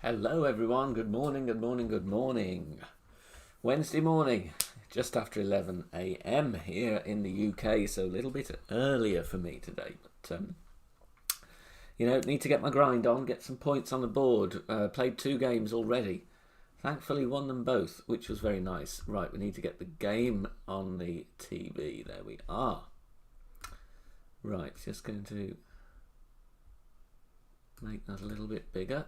Hello everyone, good morning, good morning, good morning. Wednesday morning, just after 11 a.m. here in the UK, so a little bit earlier for me today. But, need to get my grind on, get some points on the board. Played 2 games already. Thankfully won them both, which was very nice. Right, we need to get the game on the TV. There we are. Right, just going to make that a little bit bigger.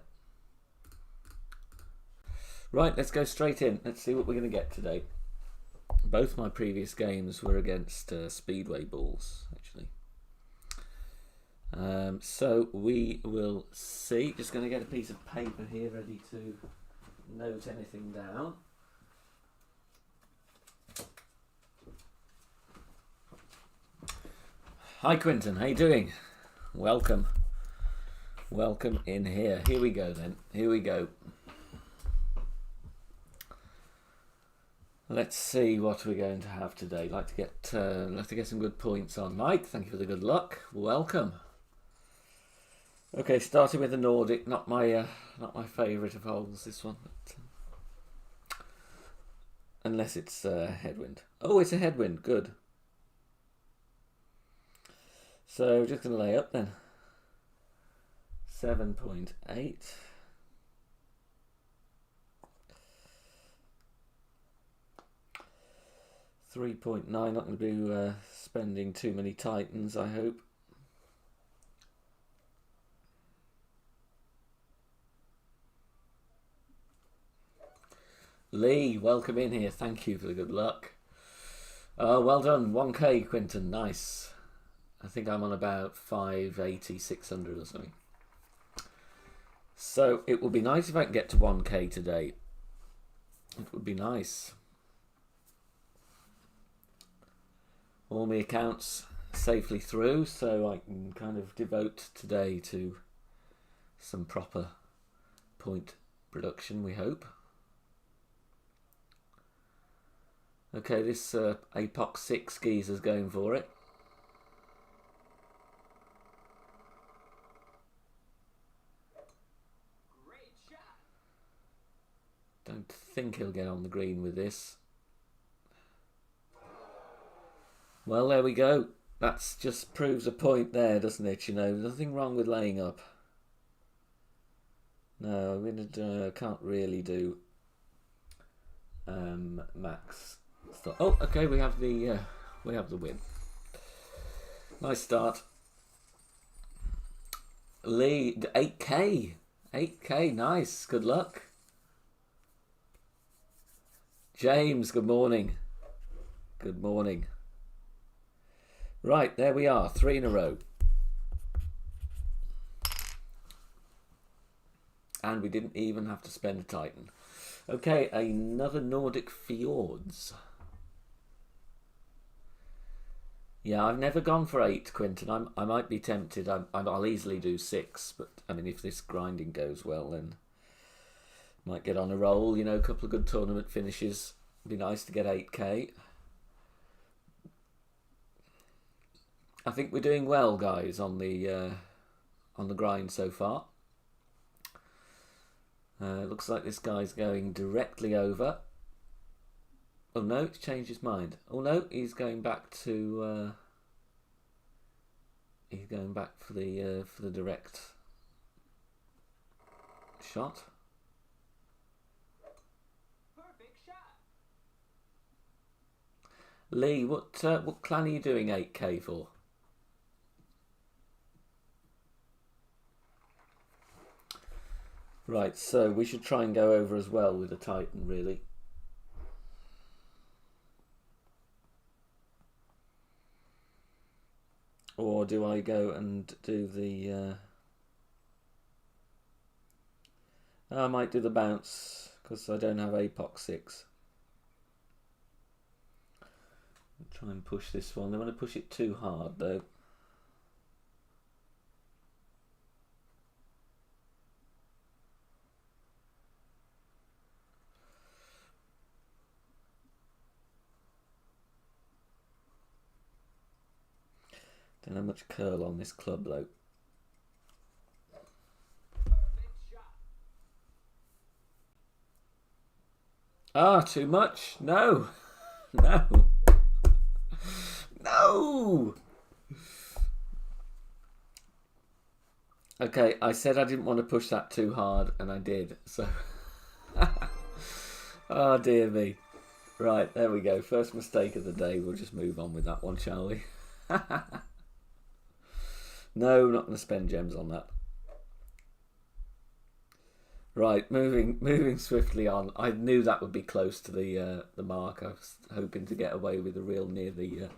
Right, let's go straight in. Let's see what we're going to get today. Both my previous games were against Speedway Bulls, actually. So we will see. Just going to get a piece of paper here ready to note anything down. Hi Quinton, how you doing? Welcome. Welcome in here. Here we go then. Here we go. Let's see what we're going to have today. Like to get some good points on. Mike, thank you for the good luck. Welcome. Okay, starting with the Nordic. Not my favourite of holes. This one, but, unless it's headwind. Oh, it's a headwind. Good. So we're just going to lay up then. 7.8. 3.9, not going to be spending too many Titans, I hope. Lee, welcome in here. Thank you for the good luck. Well done. 1k, Quinton. Nice. I think I'm on about 580, 600 or something. So it would be nice if I can get to 1k today. It would be nice. All my accounts safely through, so I can kind of devote today to some proper point production, we hope. Okay, this Apox 6 geezer's going for it. Great shot. Don't think he'll get on the green with this. Well, there we go. That just proves a point there, doesn't it? You know, nothing wrong with laying up. No, I'm gonna can't really do max stuff. Oh, okay, we have the win. Nice start. Lead 8k, 8k. Nice. Good luck, James. Good morning. Good morning. Right, there we are, 3 in a row. And we didn't even have to spend a Titan. Okay, another Nordic Fjords. Yeah, I've never gone for 8, Quinton. I might be tempted. I'll easily do 6, but I mean, if this grinding goes well, then might get on a roll. You know, a couple of good tournament finishes. Be nice to get 8k. I think we're doing well, guys, on the grind so far. Looks like this guy's going directly over. Oh no, he's changed his mind. Oh no, he's going back to. He's going back for the direct shot. Perfect shot. Lee, what clan are you doing 8k for? Right, so we should try and go over as well with a Titan, really. Or do I go and do the... I might do the bounce, because I don't have Apox 6. Try and push this one. I don't want to push it too hard, though. Don't have much curl on this club, though. Ah, too much? No. No. No! Okay, I said I didn't want to push that too hard, and I did. So, oh dear me. Right, there we go. First mistake of the day. We'll just move on with that one, shall we? No, not going to spend gems on that. Right, moving swiftly on. I knew that would be close to the mark. I was hoping to get away with a real near the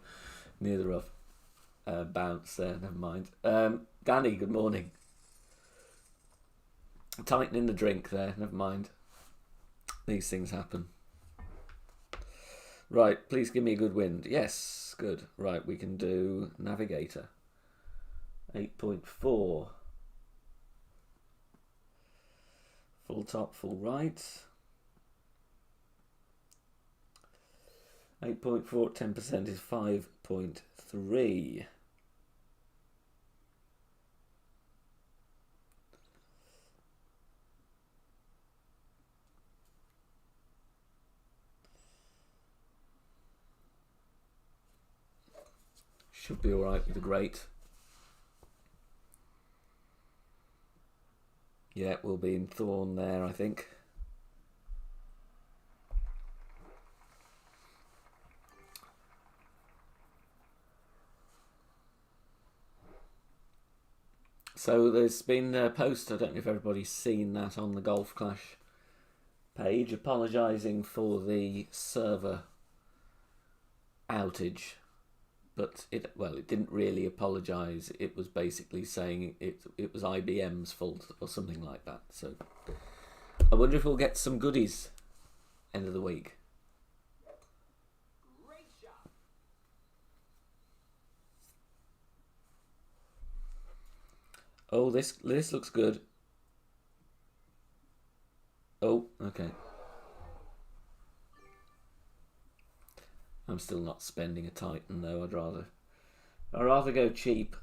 rough bounce there. Never mind. Danny, good morning. Tightening the drink there. Never mind. These things happen. Right, please give me a good wind. Yes, good. Right, we can do Navigator. 8.4. Full top, full right. 8.4, 10% is 5.3. Should be alright with the great. Yeah, we'll be in Thorn there, I think. So there's been a post, I don't know if everybody's seen that on the Golf Clash page, apologising for the server outage. But it didn't really apologise. It was basically saying it was IBM's fault or something like that. So I wonder if we'll get some goodies end of the week. Great shot. Oh, this looks good. Oh, okay. I'm still not spending a Titan though. I'd rather go cheap.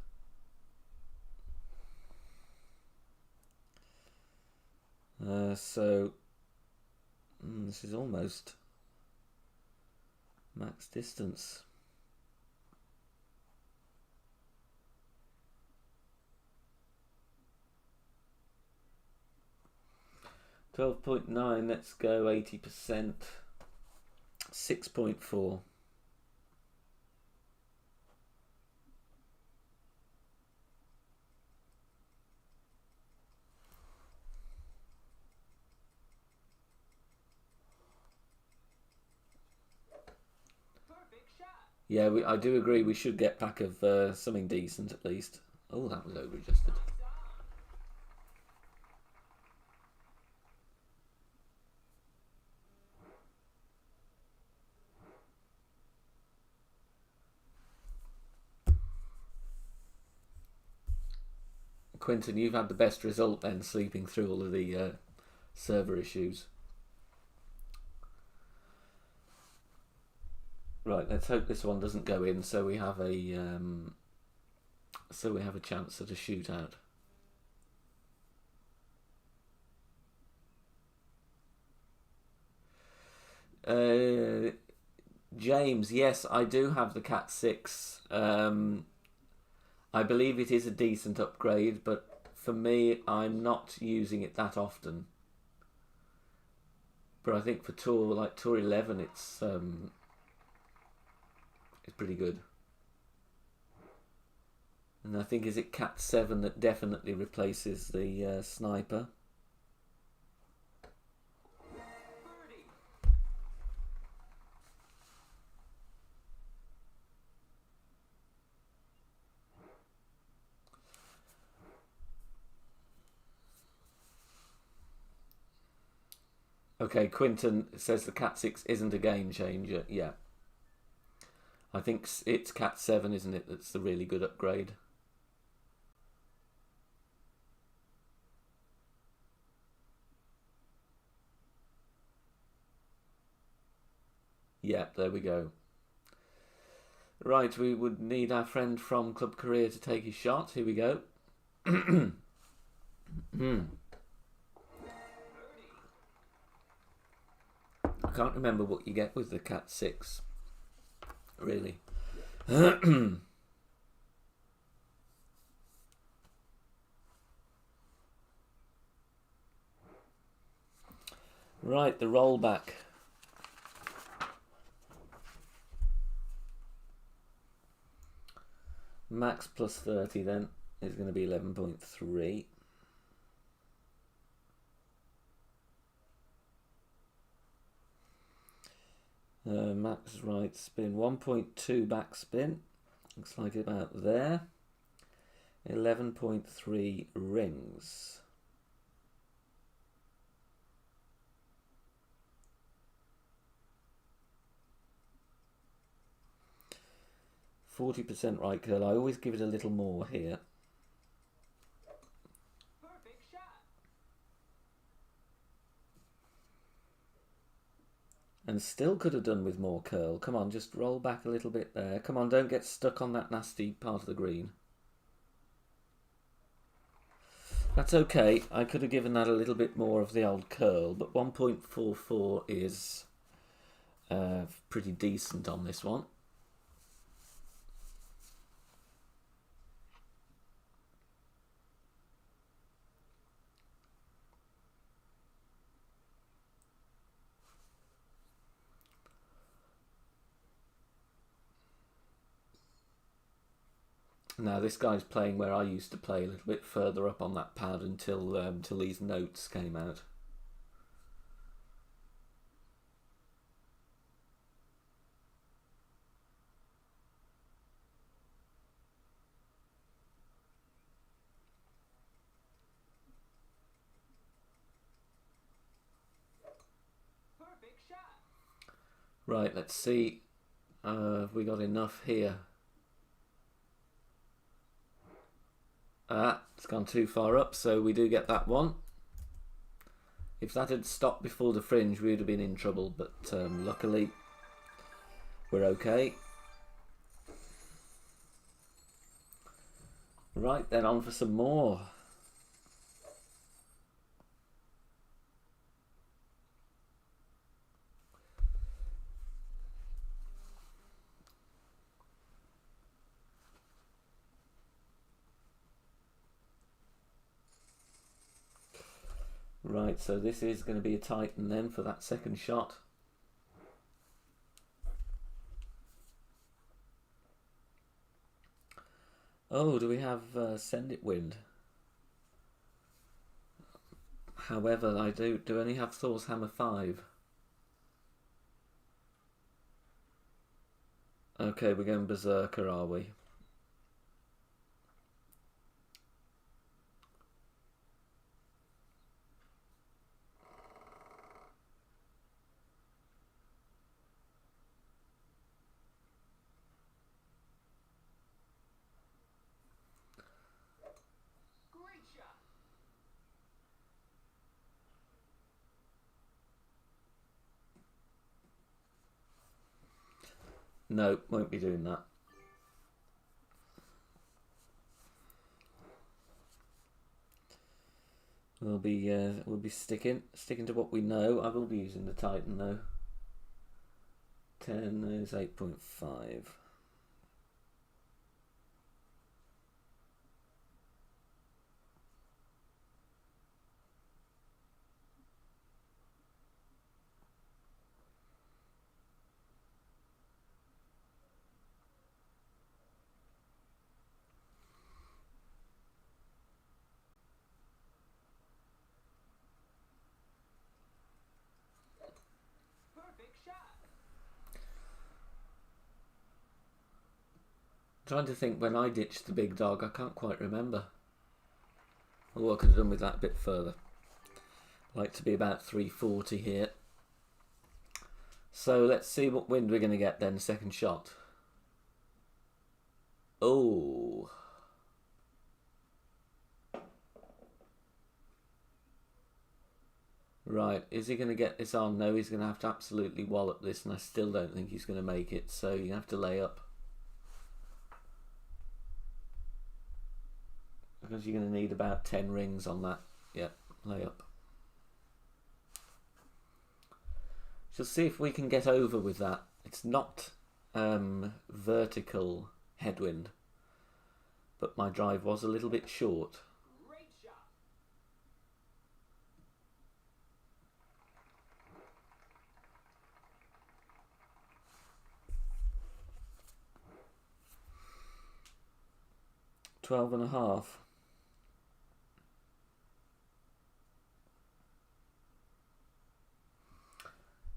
So this is almost max distance. $12.9. Let's go 80%. 6.4. Yeah, I do agree we should get back of something decent at least. Oh, that was over-adjusted. Quinton, you've had the best result then, sleeping through all of the server issues. Right, let's hope this one doesn't go in, so we have a chance at a shootout. James, yes, I do have the Cat 6. I believe it is a decent upgrade, but for me, I'm not using it that often. But I think for Tour 11, it's pretty good. And I think, is it Cat 7 that definitely replaces the sniper? Okay, Quinton says the Cat 6 isn't a game changer. Yeah. I think it's Cat 7, isn't it, that's the really good upgrade. Yeah, there we go. Right, we would need our friend from Club Korea to take his shot. Here we go. I can't remember what you get with the Cat 6, really. Right, the rollback. Max plus 30 then is going to be 11.3. Max right spin, 1.2 back spin. Looks like about there. 11.3 rings. %, right curl. I always give it a little more here. Perfect shot. And still could have done with more curl. Come on, just roll back a little bit there. Come on, don't get stuck on that nasty part of the green. That's okay. I could have given that a little bit more of the old curl, but 1.44 is pretty decent on this one. Now this guy's playing where I used to play, a little bit further up on that pad until these notes came out. Perfect shot. Right, let's see. Have we got enough here? It's gone too far up, so we do get that one. If that had stopped before the fringe, we would have been in trouble, but luckily we're okay. Right, then on for some more. Right, so this is going to be a Titan then for that second shot. Oh, do we have Send It Wind? However, I do only have Thor's Hammer 5. Okay, we're going Berserker, are we? Great shot. No, won't be doing that. We'll be sticking to what we know. I will be using the Titan though. 10 is 8.5. Perfect shot. Trying to think when I ditched the big dog, I can't quite remember. Oh, I could have done with that a bit further. Like to be about 340 here. So let's see what wind we're going to get then, second shot. Oh. Right, is he going to get this on? No, he's going to have to absolutely wallop this, and I still don't think he's going to make it, so you have to lay up. Because you're going to need about 10 rings on that. Yep, lay up. Just see if we can get over with that. It's not vertical headwind, but my drive was a little bit short. Great shot. 12.5.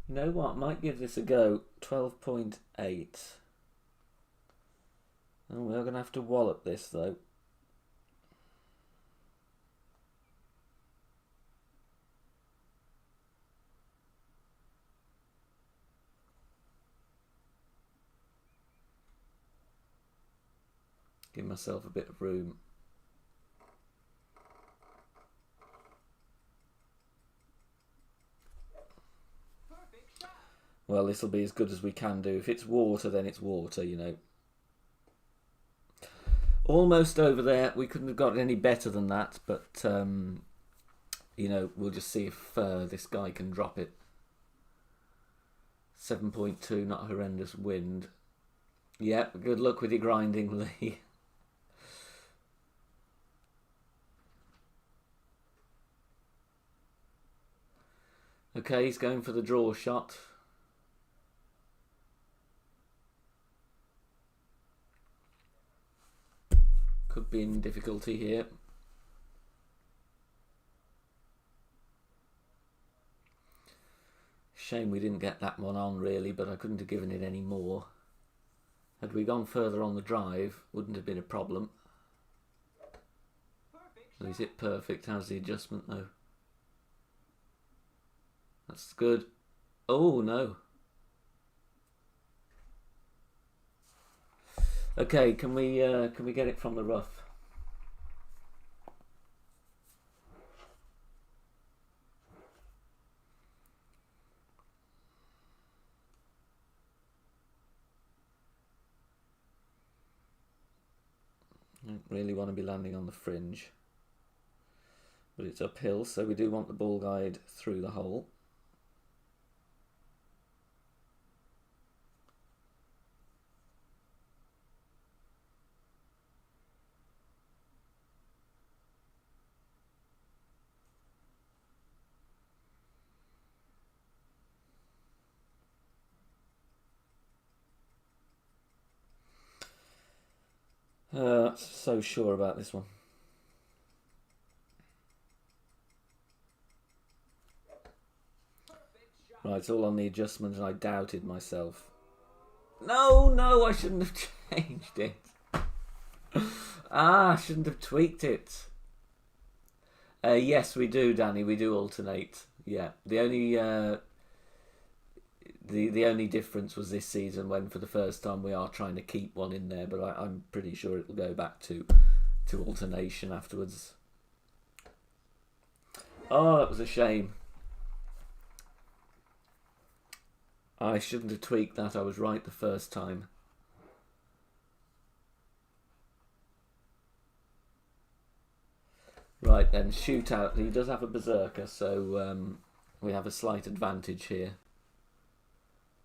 You know what? Might give this a go. 12.8. Oh, we're going to have to wallop this though. Give myself a bit of room. Perfect shot. Well, this will be as good as we can do. If it's water, then it's water, you know. Almost over there. We couldn't have got any better than that, but, you know, we'll just see if this guy can drop it. 7.2, not horrendous wind. Yep, good luck with your grinding, Lee. Okay, he's going for the draw shot. Could be in difficulty here. Shame we didn't get that one on really, but I couldn't have given it any more. Had we gone further on the drive, wouldn't have been a problem. Perfect So shot. is it perfect? How's the adjustment though? That's good. Oh no. Okay, can we get it from the rough? I don't really want to be landing on the fringe, but it's uphill, so we do want the ball guide through the hole. So sure about this one. Perfect shot. Right, it's all on the adjustment, and I doubted myself. No, I shouldn't have changed it. I shouldn't have tweaked it. Yes, we do, Danny. We do alternate. Yeah, the only difference was this season when, for the first time, we are trying to keep one in there. But I'm pretty sure it'll go back to alternation afterwards. Oh, that was a shame. I shouldn't have tweaked that. I was right the first time. Right then, shootout. He does have a berserker, so we have a slight advantage here.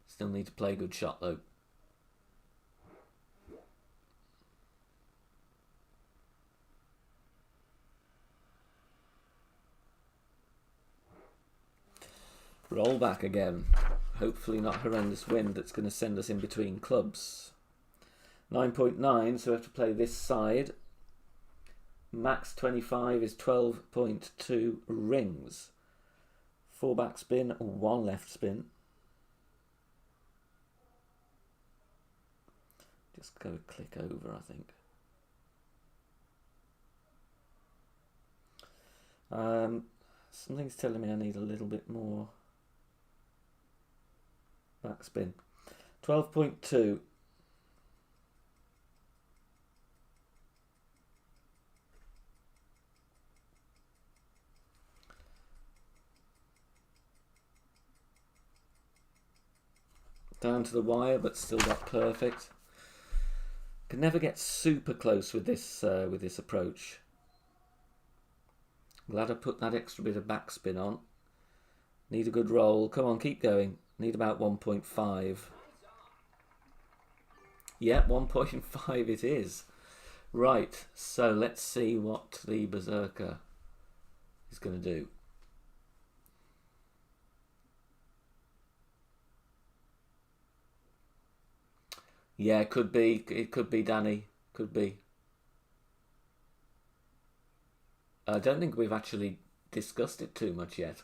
Still need to play a good shot though. Roll back again. Hopefully not horrendous wind that's going to send us in between clubs. 9.9, so we have to play this side. Max 25 is 12.2 rings. 4 back spin, 1 left spin. Just go click over, I think. Something's telling me I need a little bit more backspin. 12.2. Down to the wire, but still not perfect. Can never get super close with this approach. Glad I put that extra bit of backspin on. Need a good roll. Come on, keep going. Need about 1.5. Yeah, 1.5 it is. Right, so let's see what the Berserker is going to do. Yeah, it could be. It could be, Danny. Could be. I don't think we've actually discussed it too much yet.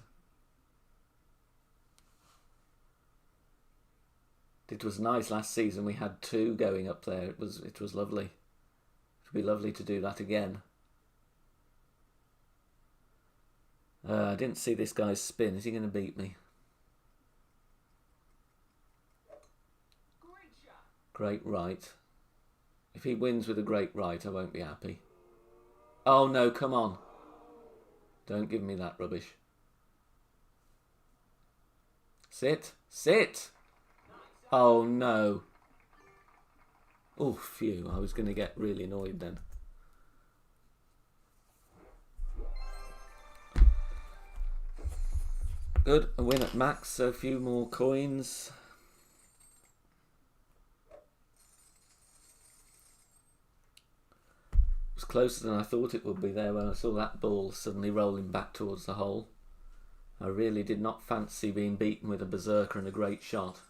It was nice last season. We had 2 going up there. It was lovely. It would be lovely to do that again. I didn't see this guy's spin. Is he going to beat me? Great shot. Great right. If he wins with a great right, I won't be happy. Oh no, come on. Don't give me that rubbish. Sit. Sit! Oh no. Oh, phew. I was going to get really annoyed then. Good. A win at max, so a few more coins. It was closer than I thought it would be there when I saw that ball suddenly rolling back towards the hole. I really did not fancy being beaten with a Berserker and a great shot.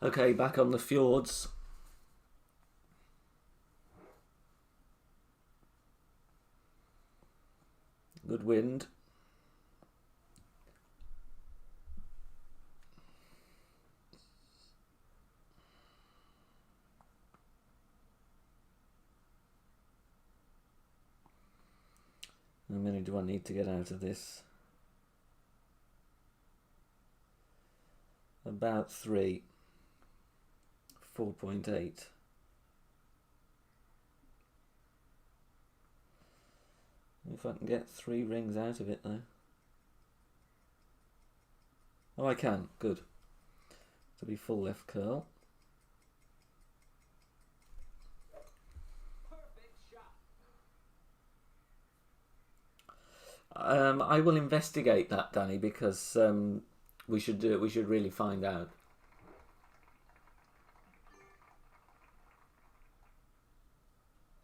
Okay, back on the fjords. Good wind. How many do I need to get out of this? About 3. 4.8. If I can get 3 rings out of it though. Oh, I can. Good. To be full left curl. Perfect shot. I will investigate that, Danny, because we should do it. We should really find out.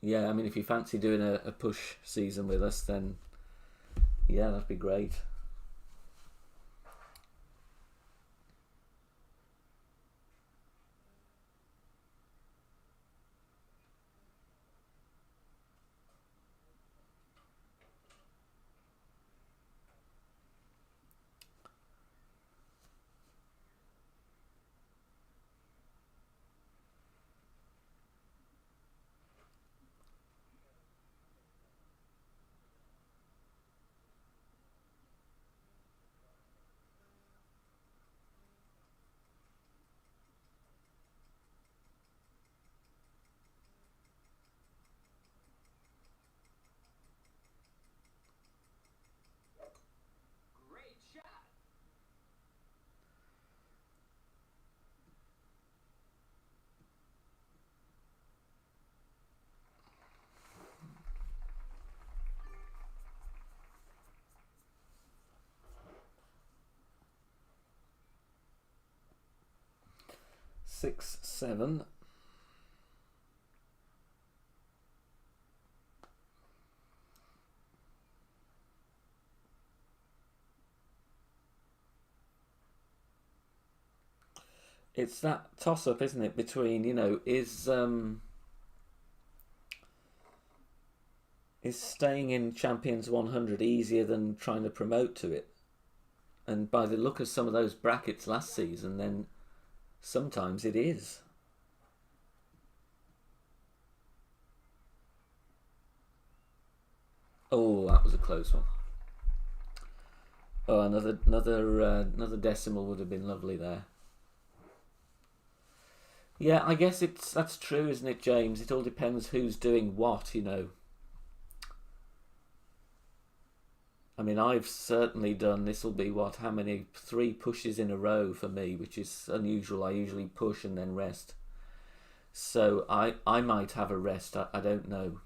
Yeah, I mean, if you fancy doing a push season with us, then yeah, that'd be great. Great shot. Six, 7. It's that toss-up, isn't it, between, is staying in Champions 100 easier than trying to promote to it? And by the look of some of those brackets last season, then sometimes it is. Oh, that was a close one. Oh, another decimal would have been lovely there. Yeah, I guess that's true, isn't it, James? It all depends who's doing what, I mean, I've certainly done, this will be what, how many? 3 pushes in a row for me, which is unusual. I usually push and then rest. So I might have a rest, I don't know.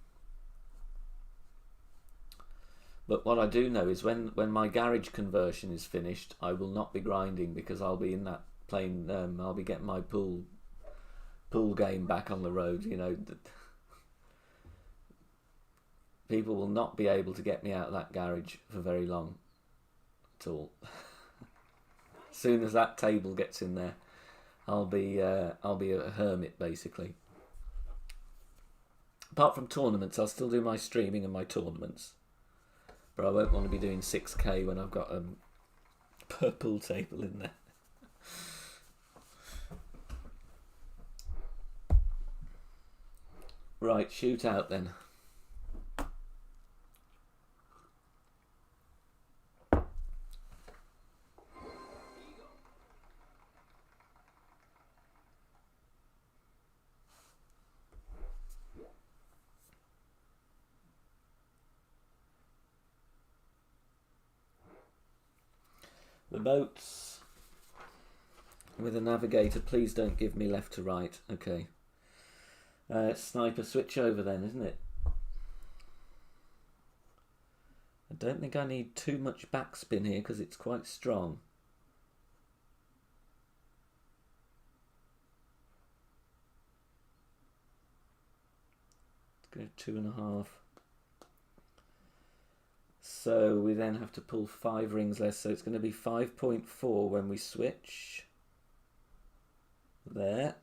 But what I do know is when my garage conversion is finished, I will not be grinding because I'll be in that playing. I'll be getting my pool game back on the road. You know, people will not be able to get me out of that garage for very long at all. As soon as that table gets in there, I'll be a hermit basically. Apart from tournaments, I'll still do my streaming and my tournaments. But I won't want to be doing 6K when I've got a purple table in there. Right, shoot out then. The boats with a navigator, please don't give me left to right. Okay. Sniper switch over then, isn't it? I don't think I need too much backspin here because it's quite strong. Let's go 2.5. So we then have to pull 5 rings less, so it's going to be 5.4 when we switch. There.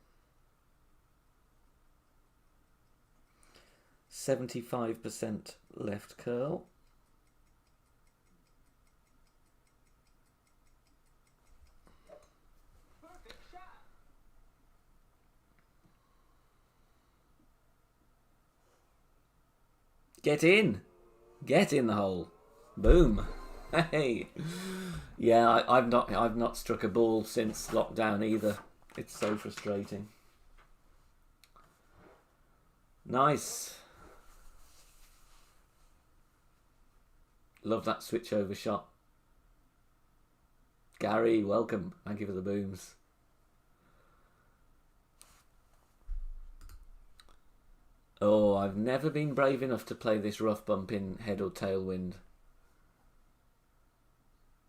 75% left curl. Perfect shot. Get in! Get in the hole. Boom. Hey. Yeah, I've not struck a ball since lockdown either. It's so frustrating. Nice. Love that switch over shot. Gary, welcome. Thank you for the booms. Oh, I've never been brave enough to play this rough bump in head or tailwind.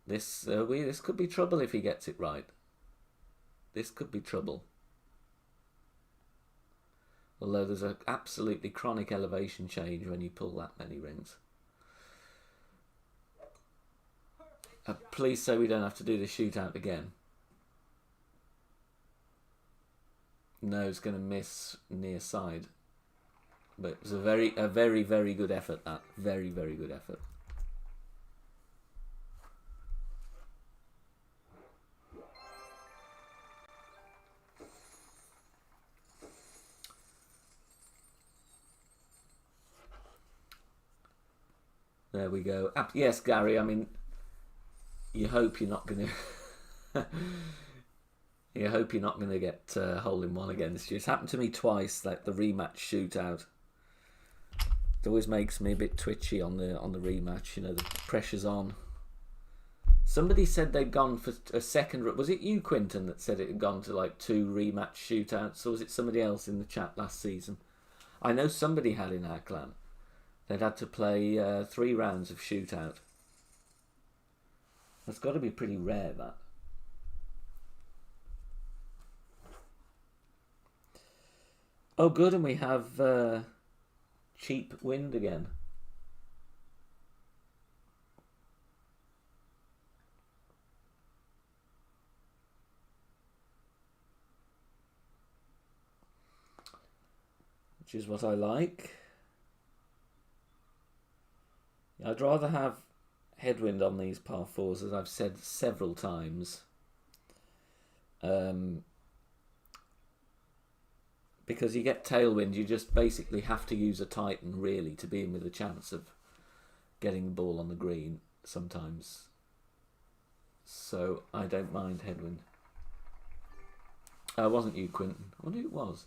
This could be trouble if he gets it right. This could be trouble. Although there's an absolutely chronic elevation change when you pull that many rings. Please say we don't have to do the shootout again. No, it's going to miss near side. But it was a very, very good effort, that. Very, very good effort. There we go. Yes, Gary, I mean, you hope you're not going to... you hope you're not going to get hole-in-one again this year. It's happened to me twice, like the rematch shootout. It always makes me a bit twitchy on the rematch. You know, the pressure's on. Somebody said they'd gone for a second. Was it you, Quinton, that said it had gone to like 2 rematch shootouts, or was it somebody else in the chat last season? I know somebody had in our clan. They'd had to play 3 rounds of shootout. That's got to be pretty rare, that. Oh, good, and we have cheap wind again. Which is what I like. I'd rather have headwind on these par 4s, as I've said several times. Because you get tailwind, you just basically have to use a Titan, really, to be in with a chance of getting the ball on the green sometimes. So I don't mind headwind. It wasn't you, Quinton. I wonder who it was.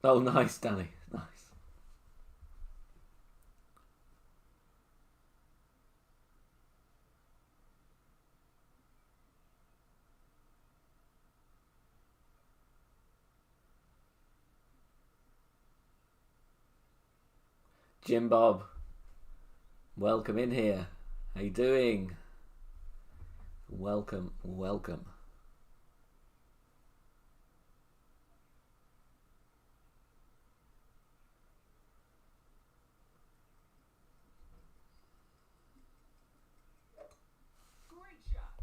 Oh, nice, Danny. Nice. Jim Bob. Welcome in here. How you doing? Welcome, welcome. Great shot.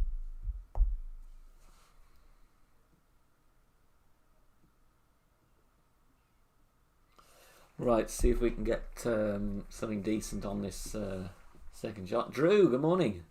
Right, see if we can get something decent on this second shot. Drew, good morning.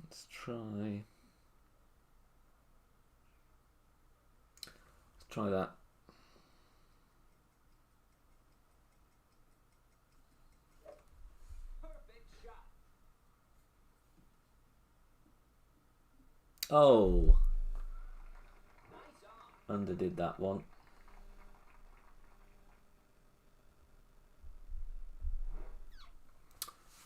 Let's try. Let's try that. Perfect shot. Oh, Nice on. underdid that one.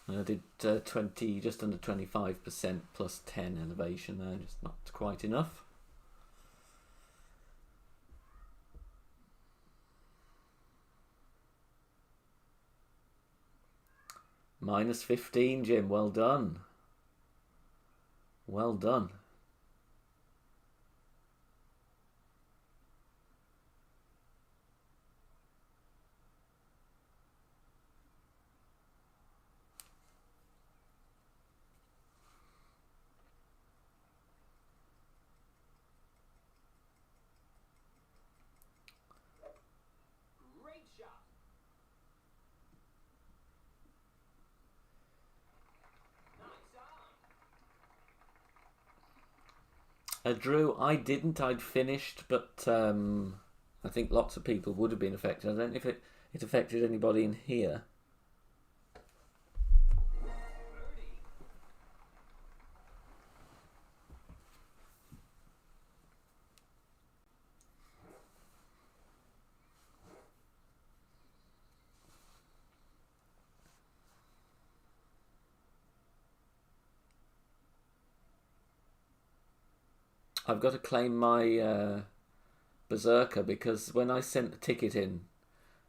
I did 20, just under 25% plus 10 elevation there, just not quite enough. Minus 15, Jim, well done. Well done. Great shot. Nice on. Drew, I didn't. I'd finished, but I think lots of people would have been affected. I don't know if it affected anybody in here. Birdie. I've got to claim my Berserker because when I sent the ticket in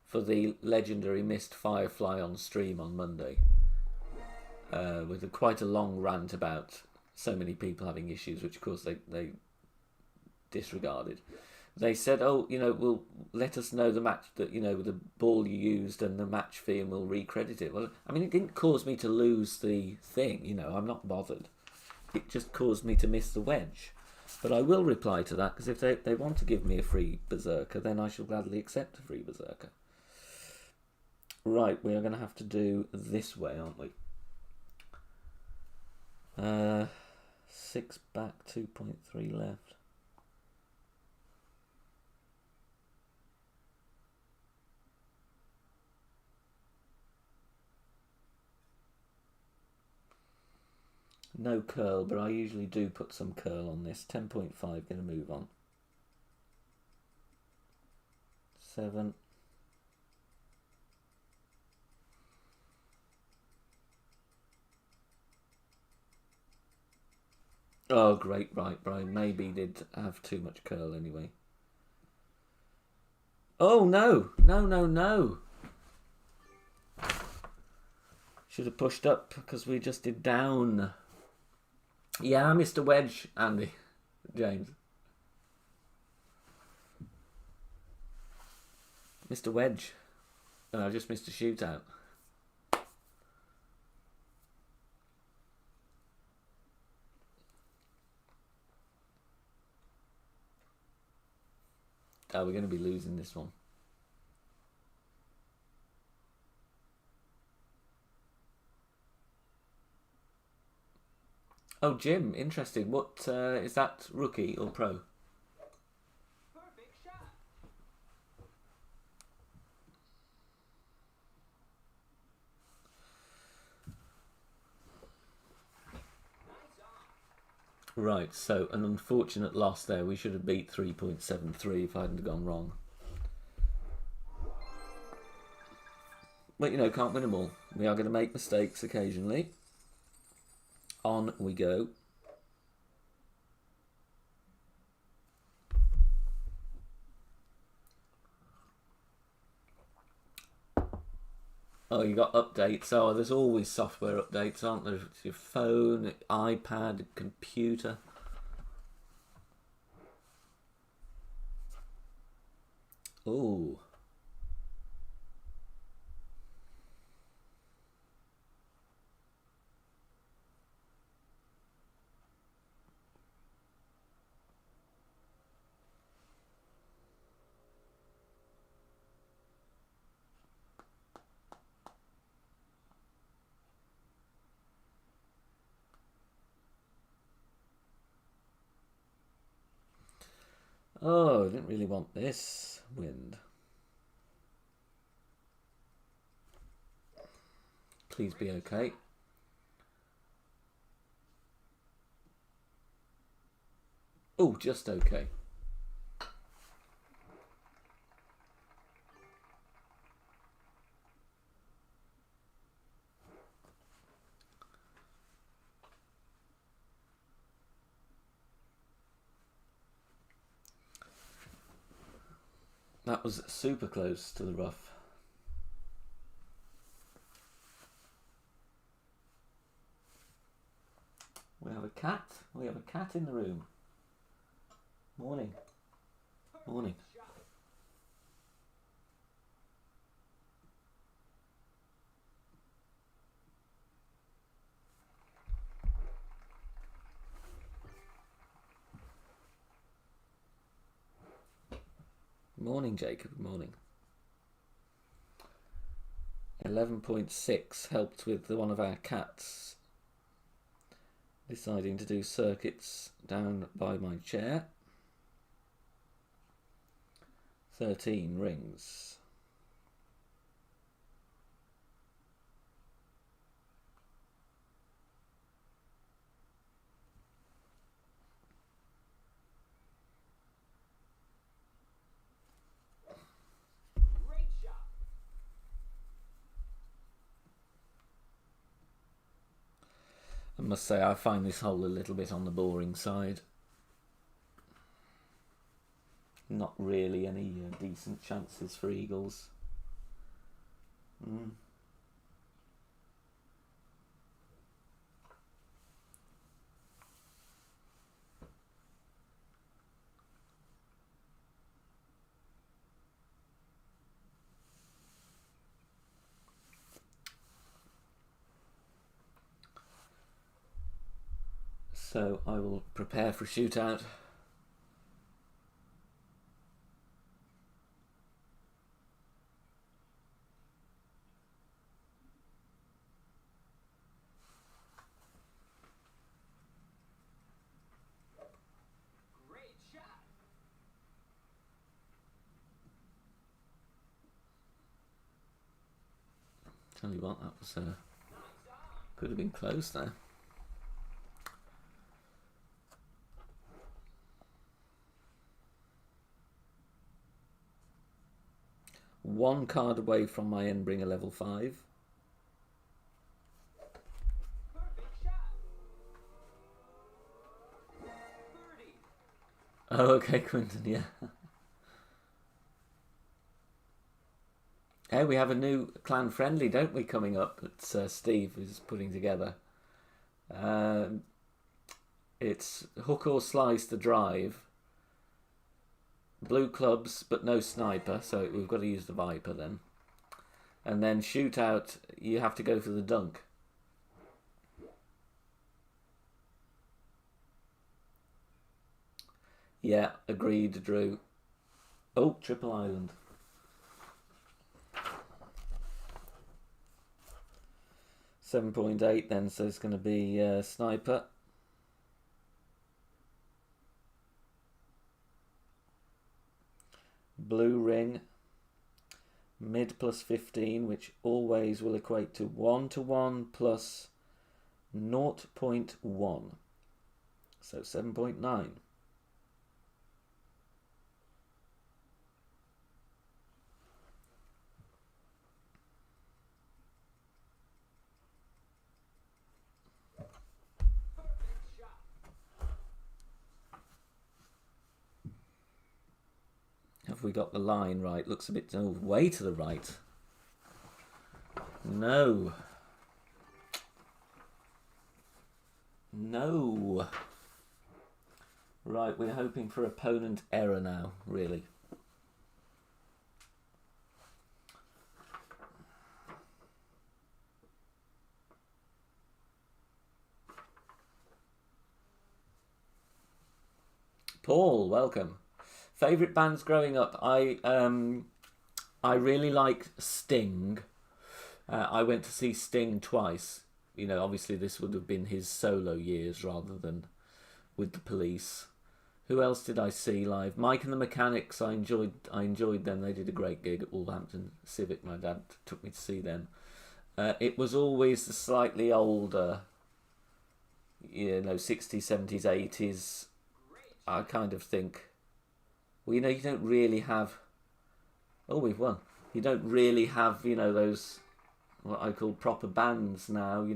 for the legendary Missed Firefly on stream on Monday, with quite a long rant about so many people having issues, which of course they disregarded. They said, "Oh, we'll let us know the match that the ball you used and the match fee, and we'll recredit it." Well, I mean, it didn't cause me to lose the thing. I'm not bothered. It just caused me to miss the wedge. But I will reply to that because if they want to give me a free Berserker, then I shall gladly accept a free Berserker. Right, we are going to have to do this way, aren't we? 6 back, 2.3 left. No curl, but I usually do put some curl on this. 10.5, going to move on. 7. Oh, great, right, Brian. Maybe did have too much curl anyway. Oh, no. No. Should have pushed up because we just did down. Yeah, Mr. Wedge, Andy. James. Mr. Wedge. I just missed a shootout. Oh, we're going to be losing this one. Oh, Jim, interesting. What is that, rookie or pro? Perfect shot. Right, so an unfortunate loss there. We should have beat 3.73 if I hadn't gone wrong. But, you know, can't win them all. We are going to make mistakes occasionally. On we go. Oh, you got updates. Oh, there's always software updates, aren't there? It's your phone, iPad, computer. Oh. Oh, I didn't really want this wind. Please be okay. Oh, just okay. That was super close to the rough. We have a cat. We have a cat in the room. Morning. Morning. Morning, Jacob. Morning. 11.6 helped with one of our cats deciding to do circuits down by my chair. 13 rings. Great shot. I must say, I find this hole a little bit on the boring side. Not really any decent chances for eagles. So I will prepare for shootout. Great shot. Tell you what, that was Nice on. could have been close there. One card away from my Endbringer level 5. Perfect shot. Birdie. Oh, okay, Quinton, yeah. Hey, we have a new clan friendly, don't we, coming up that Steve is putting together. It's Hook or Slice the Drive. Blue clubs, but no sniper, so we've got to use the Viper then. And then shootout, you have to go for the dunk. Yeah, agreed, Drew. Oh, Triple Island. $7.8 then, so it's going to be sniper. Blue ring. Mid plus 15, which always will equate to 1 to 1 plus 0.1. So 7.9. Perfect shot. Have we got the line right? Looks a bit way to the right. No. No. Right, we're hoping for opponent error now, really. Paul, welcome. Favourite bands growing up? I really liked Sting. I went to see Sting twice. You know, obviously this would have been his solo years rather than with the Police. Who else did I see live? Mike and the Mechanics. I enjoyed them. They did a great gig at Wolverhampton Civic. My dad took me to see them. It was always the slightly older, 60s, 70s, 80s. I kind of think, well, you don't really have. Oh, we've won. You don't really have, those what I call proper bands now.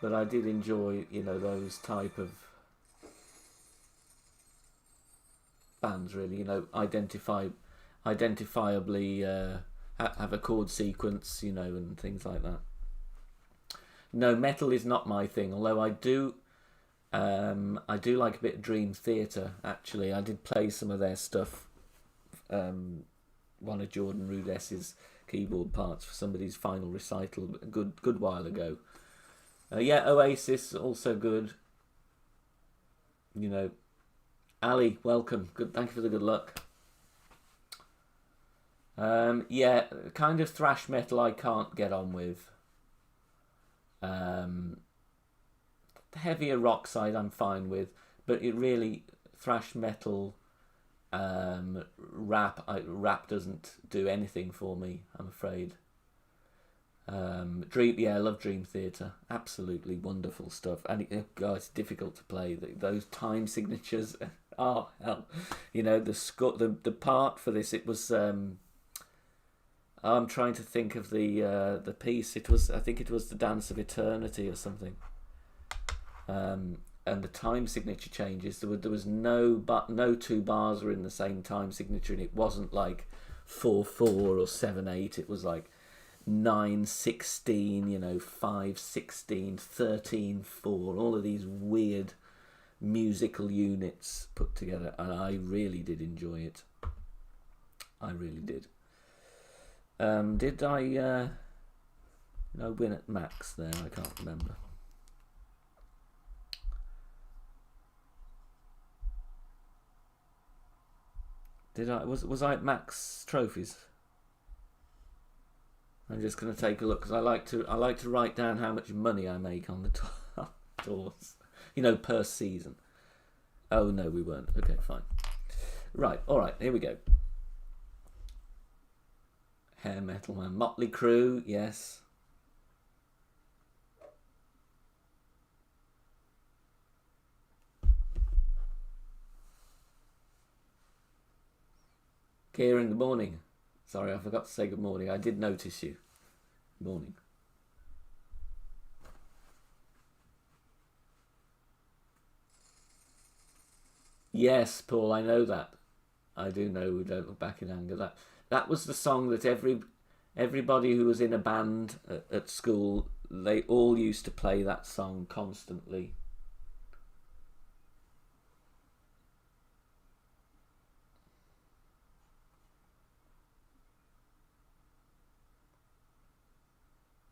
But I did enjoy, those type of bands. Really, identifiably have a chord sequence, and things like that. No, metal is not my thing. Although I do like a bit of Dream Theater. Actually, I did play some of their stuff. One of Jordan Rudess's keyboard parts for somebody's final recital a good while ago. Oasis also good. Ali, welcome. Good, thank you for the good luck. Kind of thrash metal I can't get on with. The heavier rock side I'm fine with, but it really thrash metal, rap doesn't do anything for me, I'm afraid. I love Dream Theater, absolutely wonderful stuff, and it's difficult to play. Those time signatures, oh hell, the part for this. It was. I'm trying to think of the piece. I think it was the Dance of Eternity or something. And the time signature changes. There was no two bars were in the same time signature, and it wasn't like 4/4 or 7/8. It was like 9/16, 5/16, 13/4. All of these weird musical units put together, and I really did enjoy it. I really did. Did I win at max there? I can't remember. Did I? Was I at max trophies? I'm just going to take a look because I like to write down how much money I make on the tours, per season. Oh no, we weren't. Okay, fine. Right, all right. Here we go. Hair Metal Man, Motley Crue, yes. Kieran, good morning. Sorry, I forgot to say good morning. I did notice you. Good morning. Yes, Paul, I know that. I do know We Don't Look Back in Anger. That was the song that everybody who was in a band at school, they all used to play that song constantly.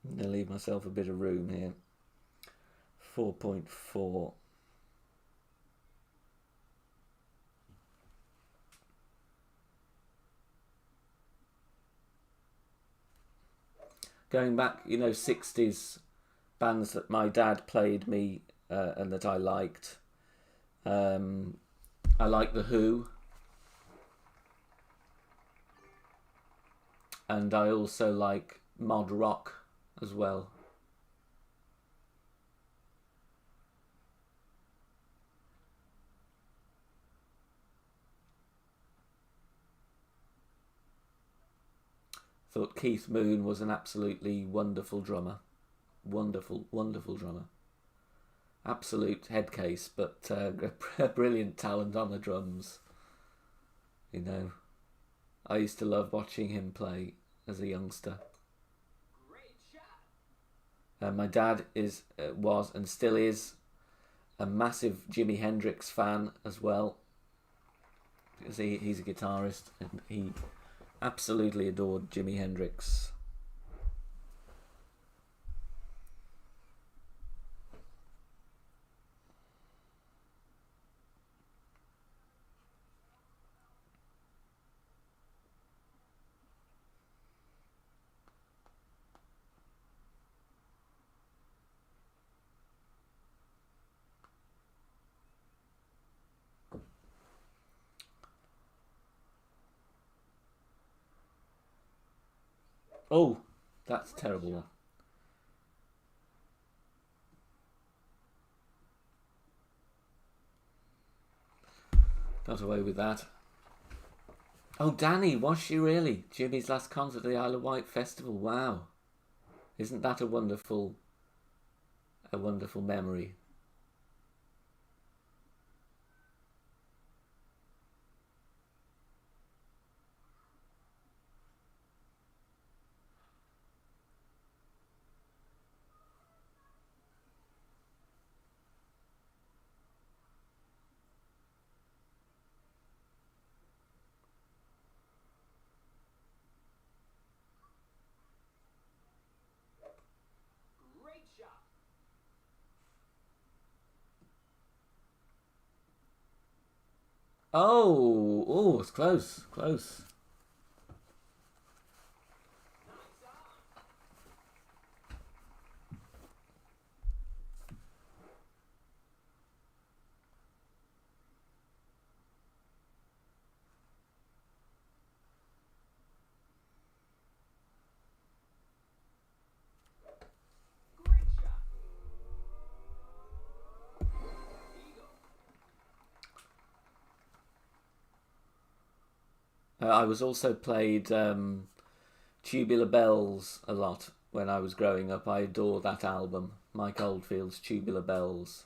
I'm going to leave myself a bit of room here. 4.4. Going back, 60s bands that my dad played me and that I liked. I like The Who. And I also like mod rock as well. Thought Keith Moon was an absolutely wonderful drummer. Wonderful, wonderful drummer. Absolute head case, but brilliant talent on the drums. You know, I used to love watching him play as a youngster. Great shot. My dad was and still is a massive Jimi Hendrix fan as well, because he's a guitarist and he absolutely adored Jimi Hendrix. Oh, that's a terrible one. Got away with that. Oh, Danny, was she really? Jimmy's last concert at the Isle of Wight Festival. Wow. Isn't that a wonderful memory? Great shot. Oh, it's close, close. Nice on. Great shot. Eagle. I was also played Tubular Bells a lot when I was growing up. I adore that album, Mike Oldfield's Tubular Bells.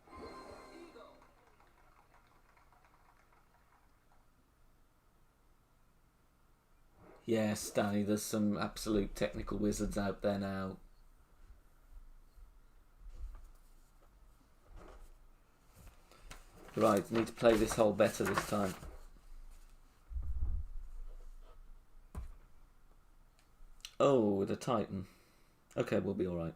Eagle. Yes, Danny, there's some absolute technical wizards out there now. Right, need to play this hole better this time. Oh, with a Titan. Okay, we'll be alright.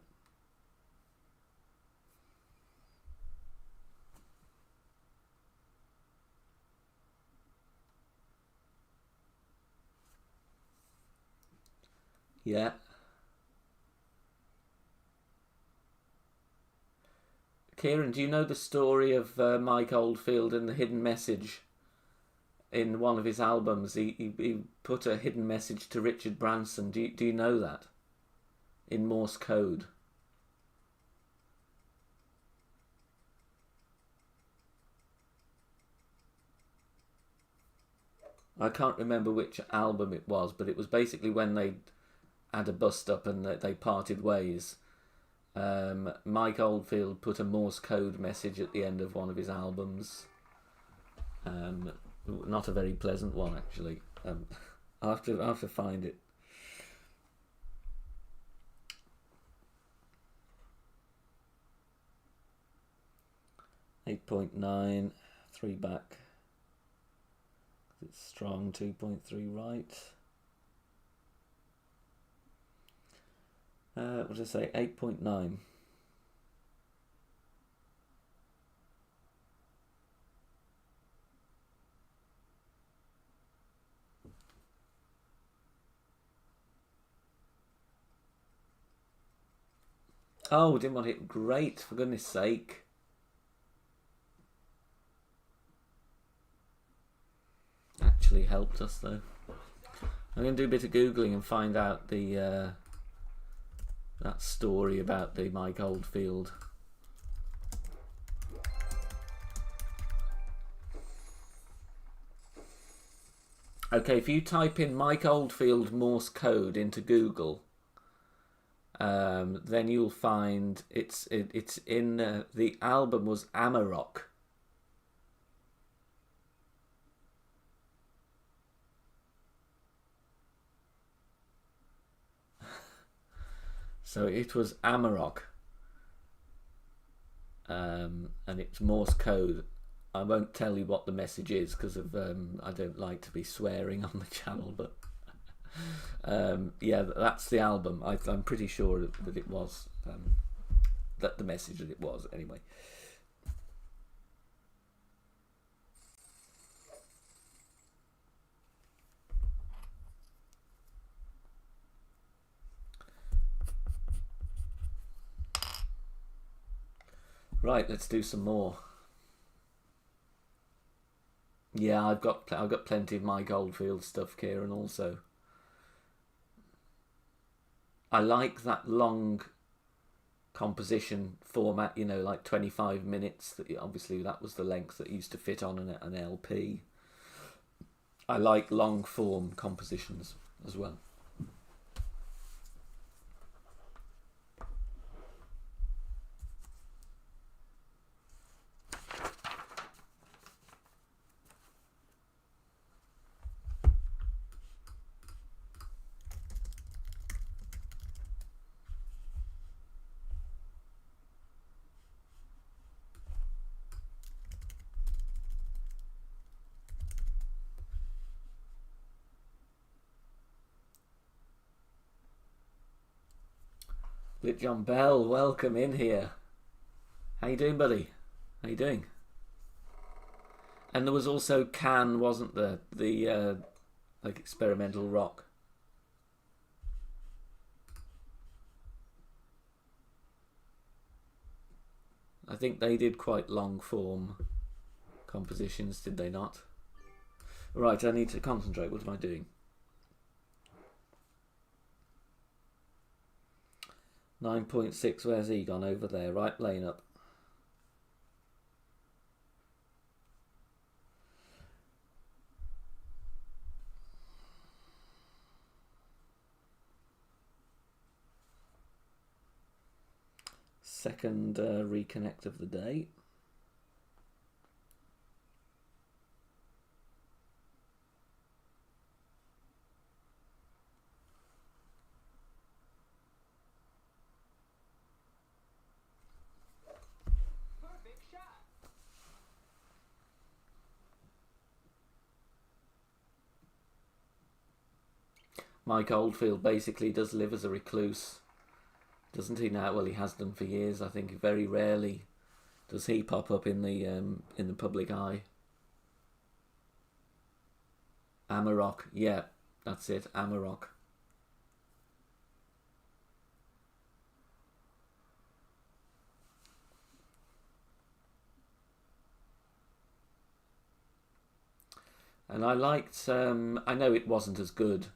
Yeah. Kieran, do you know the story of Mike Oldfield and the hidden message? In one of his albums, he put a hidden message to Richard Branson. Do you know that? In Morse code. I can't remember which album it was, but it was basically when they had a bust up and they parted ways. Mike Oldfield put a Morse code message at the end of one of his albums. Not a very pleasant one, actually. I'll have to find it. .9, 3 back. It's strong, 2.3 right. What did I say? 8.9. Oh, didn't want it. Great, for goodness sake. Actually helped us though. I'm going to do a bit of Googling and find out the that story about the Mike Oldfield. Okay, if you type in Mike Oldfield Morse code into Google, then you'll find it's in the album was Amarok. So it was Amarok, and it's Morse code. I won't tell you what the message is because of I don't like to be swearing on the channel, but yeah, that's the album. I'm pretty sure that it was that the message that it was anyway. Right, let's do some more. Yeah, I've got plenty of Mike Oldfield stuff, Kieran. Also, I like that long composition format. You know, like 25 minutes. Obviously, that was the length that used to fit on an LP. I like long form compositions as well. Lit John Bell, welcome in here. How you doing, buddy? How you doing? And there was also Can, wasn't there? The like experimental rock. I think they did quite long form compositions, did they not? Right, I need to concentrate. What am I doing? 9.6, where's he gone? Over there, right lane up. Second reconnect of the day. Perfect shot. Mike Oldfield basically does live as a recluse, doesn't he now? Well, he has done for years. I think very rarely does he pop up in the public eye. Amarok, yeah, that's it, Amarok. And I liked, I know it wasn't as good,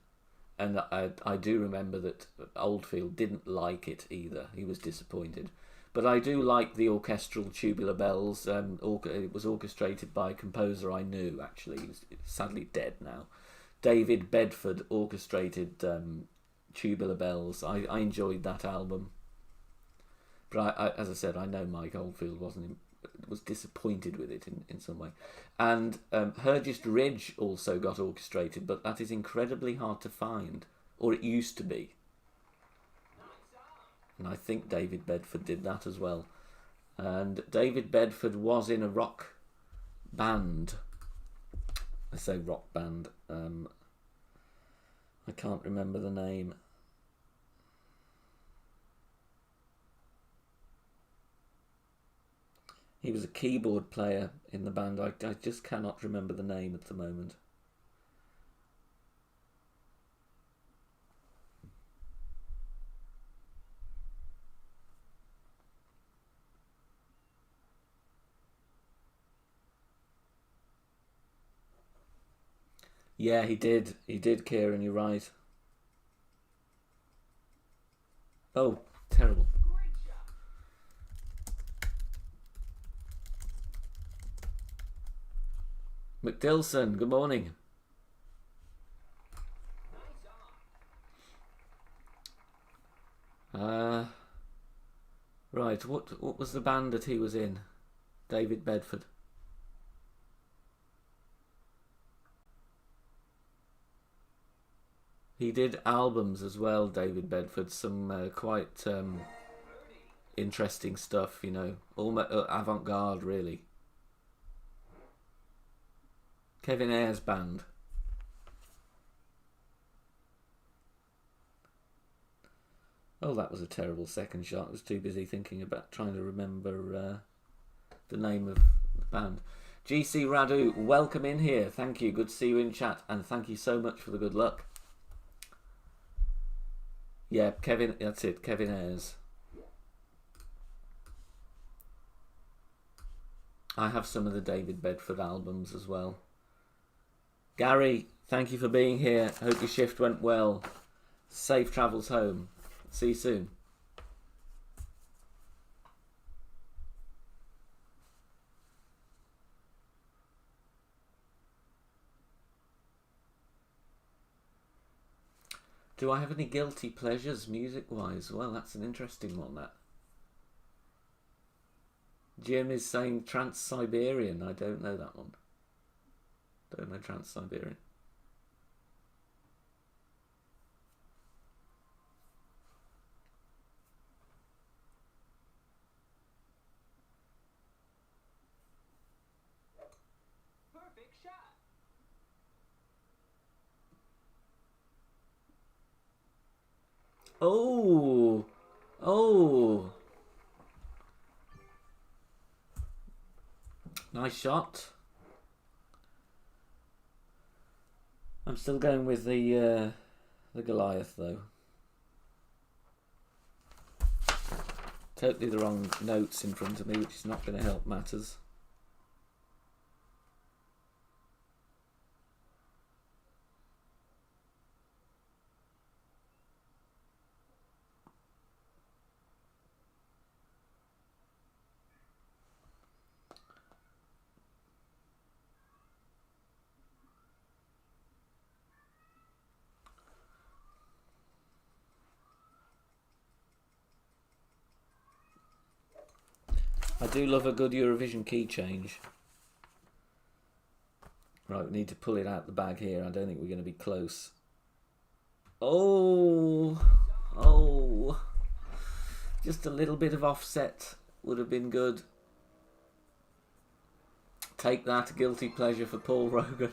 and I do remember that Oldfield didn't like it either. He was disappointed. But I do like the orchestral Tubular Bells. It was orchestrated by a composer I knew, actually. He's sadly dead now. David Bedford orchestrated Tubular Bells. I enjoyed that album. But as I said, I know Mike Oldfield was disappointed with it in some way. And Hergest Ridge also got orchestrated, but that is incredibly hard to find, or it used to be. And I think David Bedford did that as well. And David Bedford was in a rock band. I say rock band. I can't remember the name. He was a keyboard player in the band. I just cannot remember the name at the moment. Yeah, he did. He did, Kieran, you're right. Oh, terrible. Great shot. McDilson, good morning. Right, what was the band that he was in? David Bedford. He did albums as well, David Bedford. Some quite interesting stuff, you know, almost avant-garde, really. Kevin Ayers band. Oh, that was a terrible second shot. I was too busy thinking about trying to remember the name of the band. GC Radu, welcome in here. Thank you. Good to see you in chat, and thank you so much for the good luck. Yeah, Kevin, that's it. Kevin Ayers. I have some of the David Bedford albums as well. Gary, thank you for being here. Hope your shift went well. Safe travels home. See you soon. Do I have any guilty pleasures music-wise? Well, that's an interesting one, that. Jim is saying Trans-Siberian. I don't know that one. Don't know Trans-Siberian. Perfect shot. Oh! Oh! Nice shot. I'm still going with the Goliath though. Totally the wrong notes in front of me, which is not going to help matters. I do love a good Eurovision key change. Right, we need to pull it out the bag here. I don't think we're going to be close. Oh! Oh! Just a little bit of offset would have been good. Take that, guilty pleasure for Paul Rogan.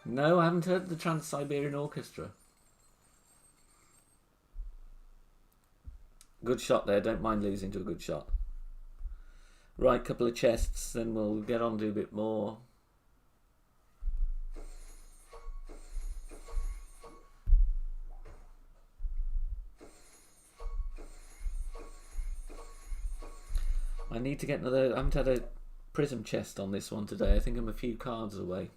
No, I haven't heard the Trans-Siberian Orchestra. Good shot there, don't mind losing to a good shot. Right, couple of chests, then we'll get on to a bit more. I need to get another. I haven't had a prism chest on this one today. I think I'm a few cards away.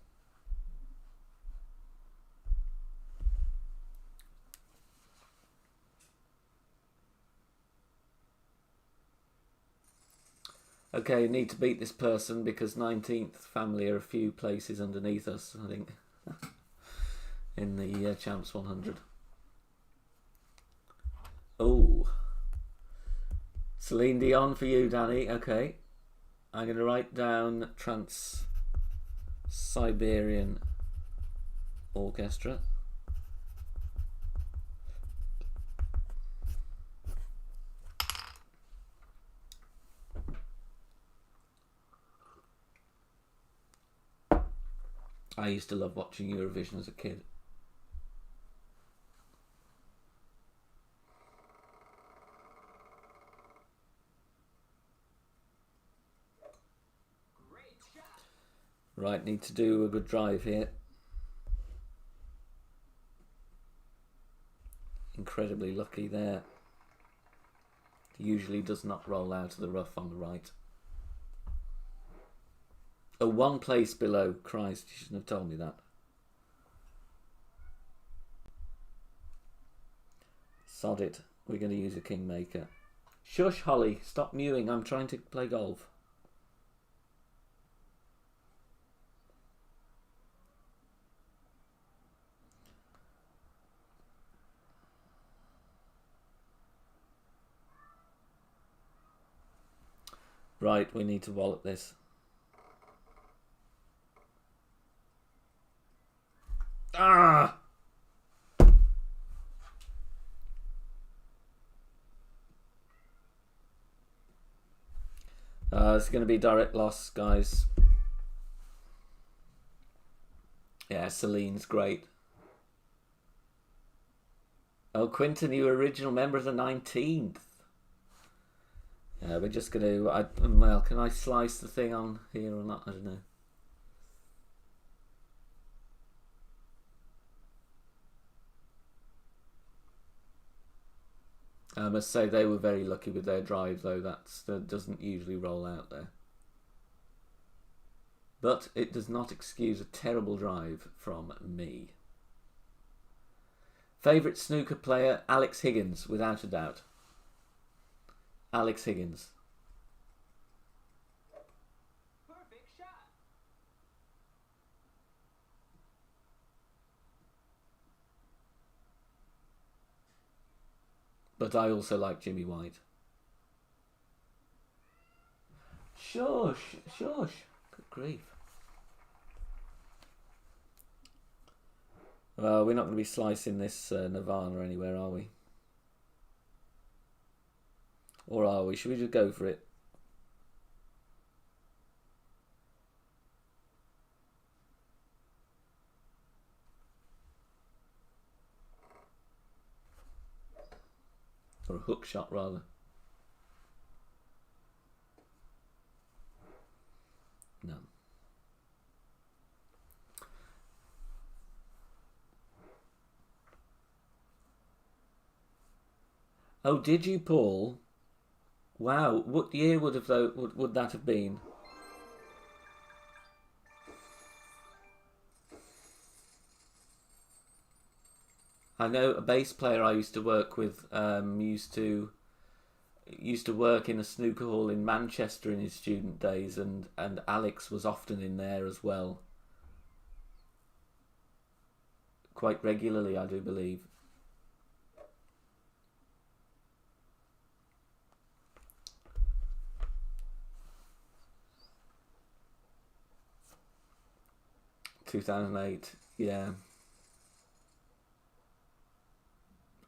Okay, need to beat this person because 19th family are a few places underneath us, I think, in the Champs 100. Oh. Celine Dion for you, Danny. Okay. I'm going to write down Trans-Siberian Orchestra. I used to love watching Eurovision as a kid. Great shot. Right, need to do a good drive here. Incredibly lucky there. Usually does not roll out of the rough on the right. Oh, one place below. Christ, you shouldn't have told me that. Sod it. We're going to use a Kingmaker. Shush, Holly. Stop mewing. I'm trying to play golf. Right, we need to wallop this. Ah! It's going to be direct loss, guys. Yeah, Celine's great. Oh, Quinton, you were original member of the 19th. Yeah, we're just going to... well, can I slice the thing on here or not? I don't know. I must say they were very lucky with their drive, though. That doesn't usually roll out there. But it does not excuse a terrible drive from me. Favourite snooker player, Alex Higgins, without a doubt. Alex Higgins. Perfect shot. But I also like Jimmy White. Shush, shush. Good grief. Well, we're not going to be slicing this Nirvana anywhere, are we? Or are we? Should we just go for it? Or a hook shot, rather. No. Oh, did you, Paul? Wow, what year would that have been? I know a bass player I used to work with used to work in a snooker hall in Manchester in his student days, and Alex was often in there as well. Quite regularly, I do believe. (2008), yeah.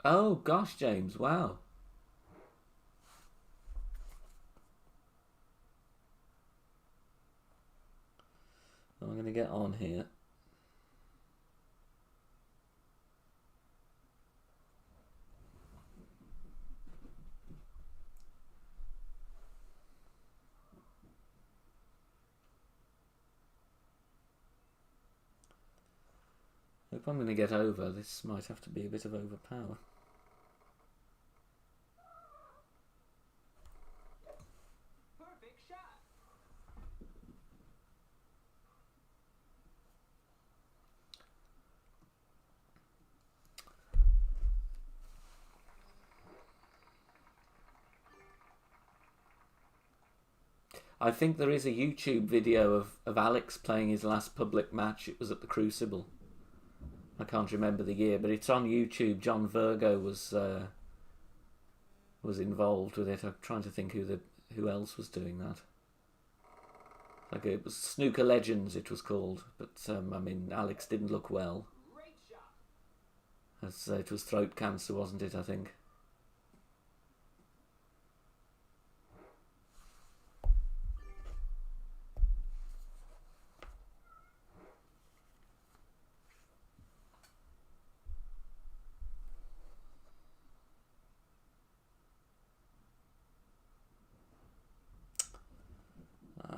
Oh gosh, James, wow. I'm going to get on here. Hope I'm going to get over. This might have to be a bit of overpower. Perfect shot. I think there is a YouTube video of Alex playing his last public match. It was at the Crucible. I can't remember the year, but it's on YouTube. John Virgo was involved with it. I'm trying to think who else was doing that. Like it was Snooker Legends, it was called. But I mean, Alex didn't look well. Great shot. As it was throat cancer, wasn't it? I think.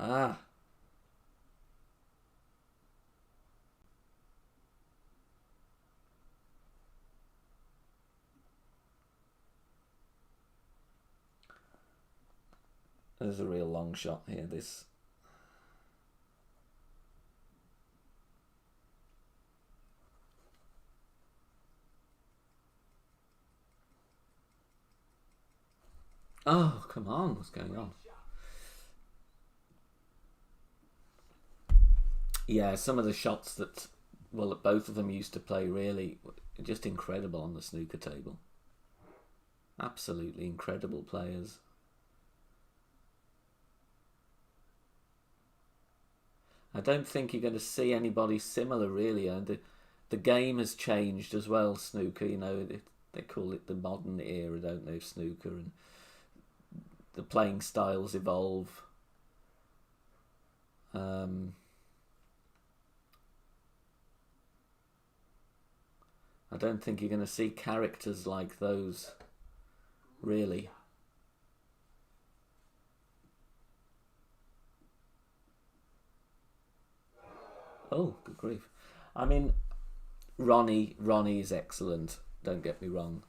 Ah. There's a real long shot here, this. Oh, come on, what's going on? Yeah, some of the shots that, well, both of them used to play really just incredible on the snooker table. Absolutely incredible players. I don't think you're going to see anybody similar, really. And the game has changed as well, snooker. You know, they call it the modern era, don't they, snooker? And the playing styles evolve. I don't think you're going to see characters like those, really. Oh, good grief. I mean, Ronnie is excellent, don't get me wrong.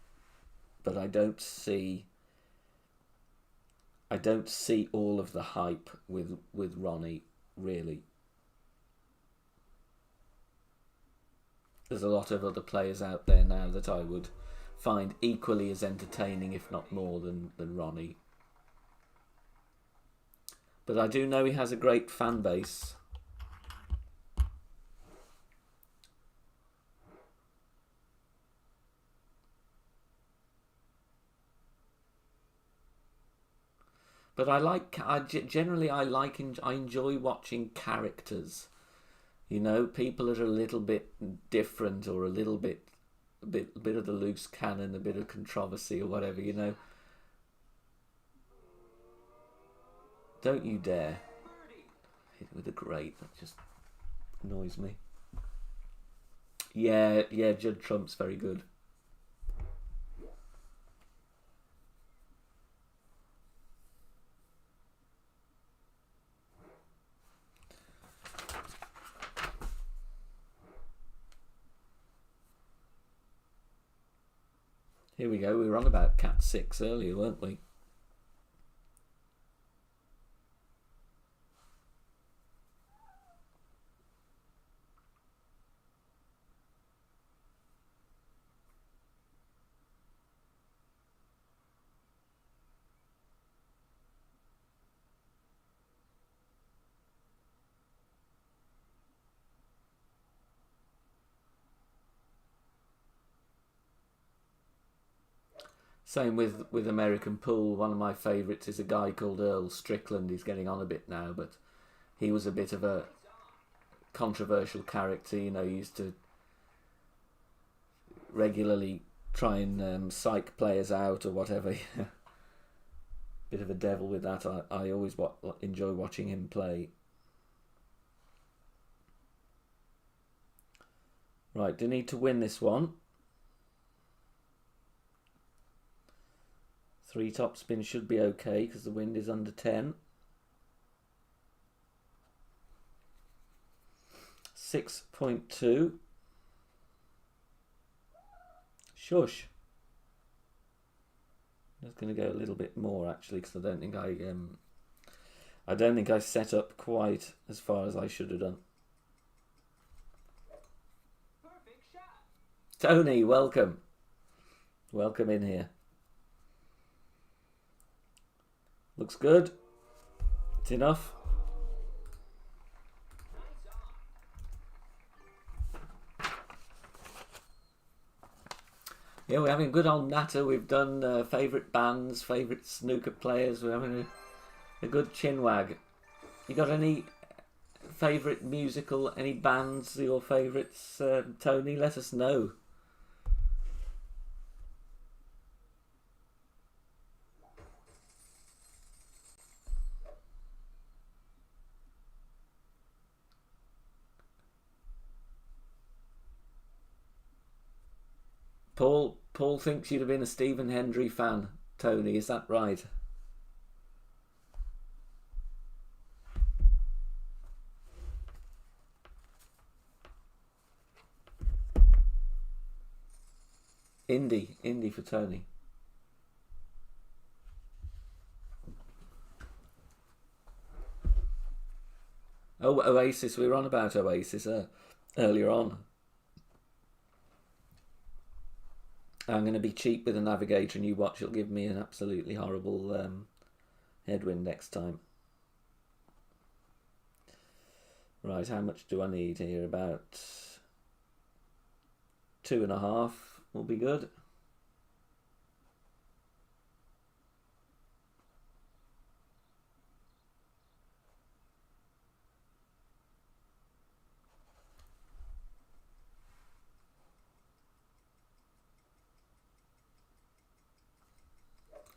But I don't see all of the hype with Ronnie, really. There's a lot of other players out there now that I would find equally as entertaining, if not more, than Ronnie. But I do know he has a great fan base. But I enjoy watching characters. You know, people that are a little bit different, or a bit of the loose cannon, a bit of controversy or whatever, you know. Don't you dare hit with a grate. That just annoys me. Yeah, Judd Trump's very good. Here we go. We were on about Cat 6 earlier, weren't we? Same with American Pool. One of my favourites is a guy called Earl Strickland. He's getting on a bit now, but he was a bit of a controversial character. You know, he used to regularly try and psych players out or whatever. Bit of a devil with that. I always enjoy watching him play. Right, do need to win this one. 3 top spin should be okay because the wind is under 10. 6.2. Shush. I was going to go a little bit more actually, because I don't think I set up quite as far as I should have done. Perfect shot. Tony, welcome. Welcome in here. Looks good. It's enough. Yeah, we're having a good old natter. We've done favourite bands, favourite snooker players. We're having a good chinwag. You got any favourite musical, any bands, your favourites, Tony? Let us know. Paul thinks you'd have been a Stephen Hendry fan, Tony. Is that right? Indie for Tony. Oh, Oasis. We were on about Oasis earlier on. I'm going to be cheap with a navigator, and you watch, it'll give me an absolutely horrible headwind next time. Right, how much do I need here? About 2.5 will be good.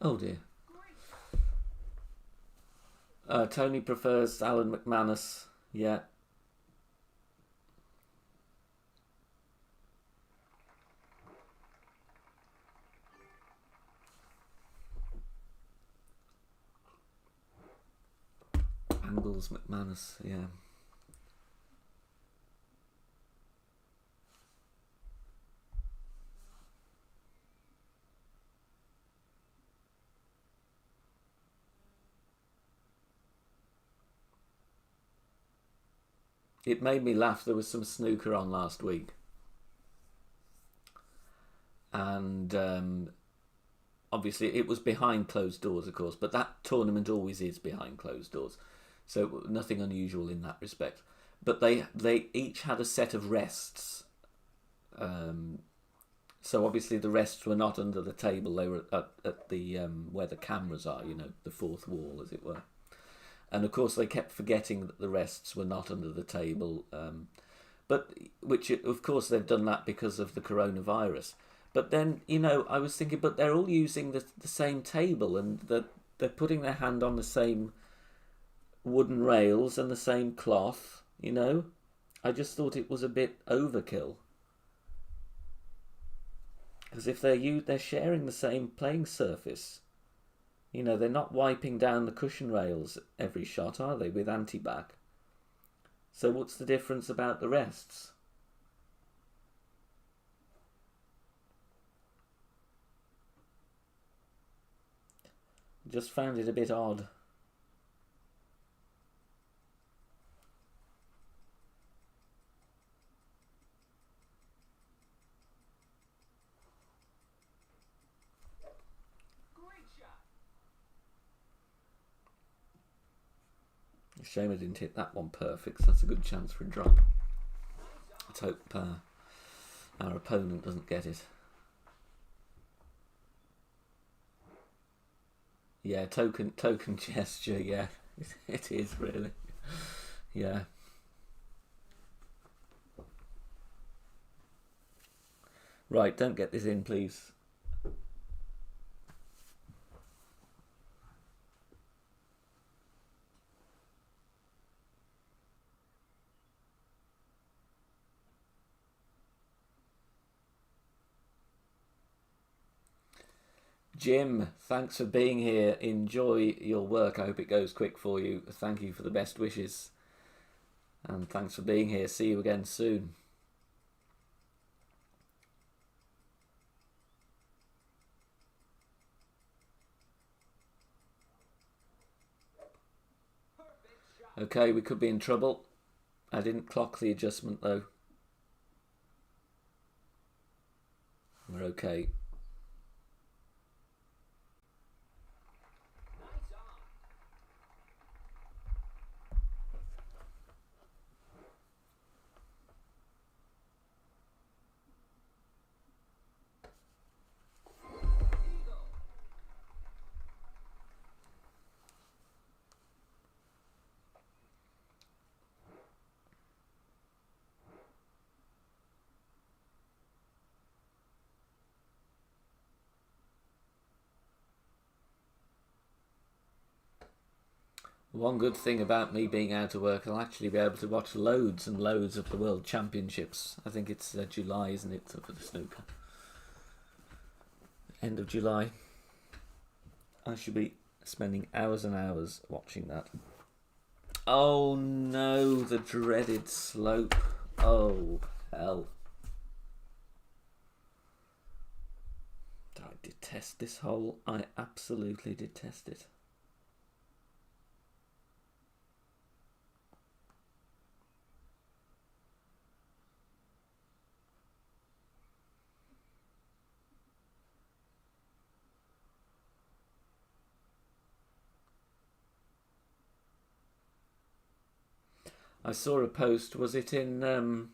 Oh dear. Great shot. Tony prefers Alan McManus. Yeah. Angles McManus. Yeah. It made me laugh. There was some snooker on last week. And obviously it was behind closed doors, of course, but that tournament always is behind closed doors. So nothing unusual in that respect. But they each had a set of rests. So obviously the rests were not under the table. They were at the where the cameras are, you know, the fourth wall, as it were. And of course they kept forgetting that the rests were not under the table. But which, of course, they've done that because of the coronavirus. But then, you know, I was thinking, but they're all using the same table, and they're putting their hand on the same wooden rails and the same cloth, you know. I just thought it was a bit overkill. Because if they're sharing the same playing surface, you know, they're not wiping down the cushion rails every shot, are they, with anti-bac? So what's the difference about the rests? Just found it a bit odd. Great shot. Shame I didn't hit that one perfect, so that's a good chance for a drop. Let's hope our opponent doesn't get it. Yeah, token gesture, yeah. It is really. Yeah. Right, don't get this in, please. Jim, thanks for being here. Enjoy your work. I hope it goes quick for you. Thank you for the best wishes. And thanks for being here. See you again soon. Perfect shot. Okay, we could be in trouble. I didn't clock the adjustment though. We're okay. Nice on. Eagle. One good thing about me being out of work, I'll actually be able to watch loads and loads of the World Championships. I think it's July, isn't it, for the snooker? End of July. I should be spending hours and hours watching that. Oh no, the dreaded slope. Oh, hell. I detest this hole. I absolutely detest it. I saw a post, was it in... Oh,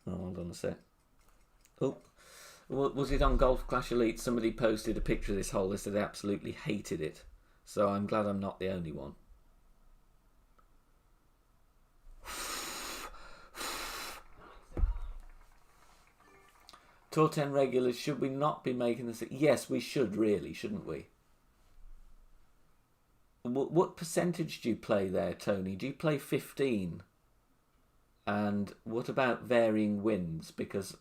hold on a sec. Oh, was it on Golf Clash Elite? Somebody posted a picture of this hole. They said they absolutely hated it. So I'm glad I'm not the only one. Tour 10 regulars, should we not be making this? Yes, we should really, shouldn't we? What percentage do you play there, Tony? Do you play 15? And what about varying winds? Because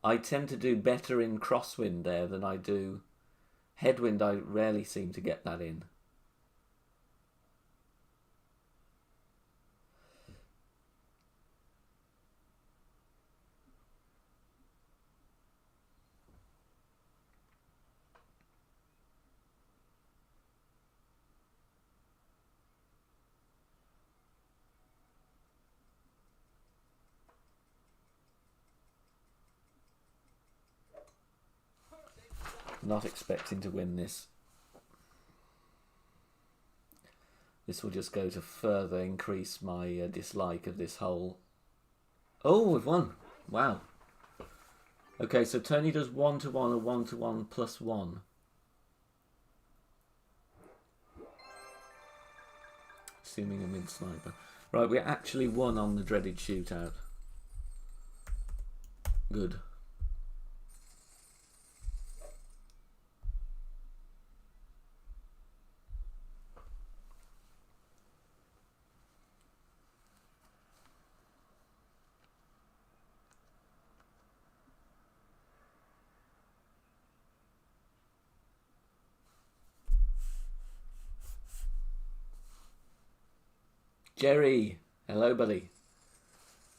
I tend to do better in crosswind there than I do headwind. I rarely seem to get that in. Not expecting to win this. This will just go to further increase my dislike of this hole. Oh, we've won. Wow. Okay, so Tony does 1-1 or 1-1 plus 1. Assuming a mid-sniper. Right, we actually won on the dreaded shootout. Good. Jerry, hello buddy.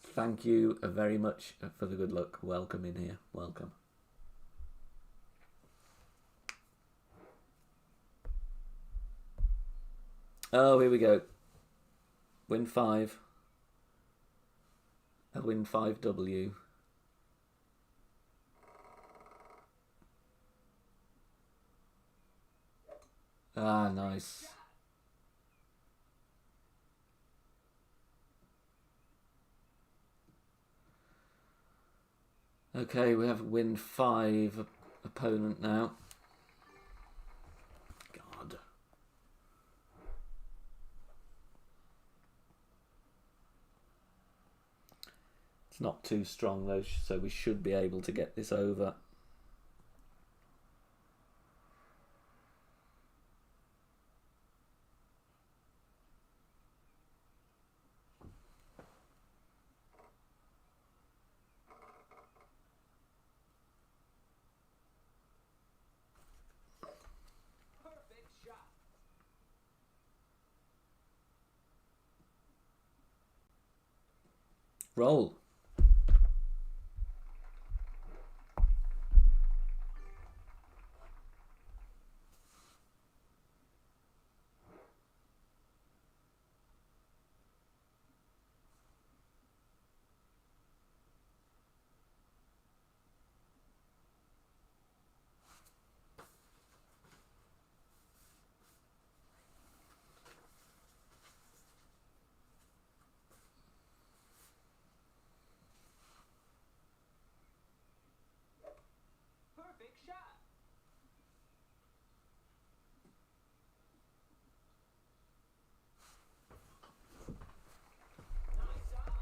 Thank you very much for the good luck. Welcome in here. Welcome. Oh, here we go. Win 5. A win 5W. Ah, nice. Okay, we have win 5 opponent now. God. It's not too strong though, so we should be able to get this over. Roll. Perfect shot. Nice on.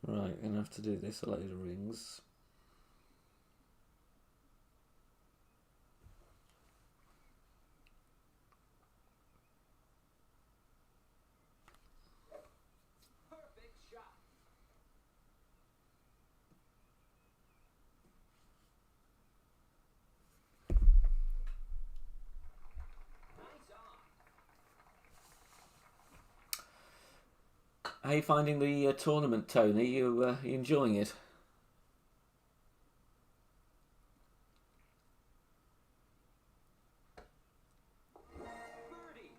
Right, gonna have to do this a load of rings. Perfect shot. Nice on. How are you finding the tournament, Tony? You enjoying it? Birdie.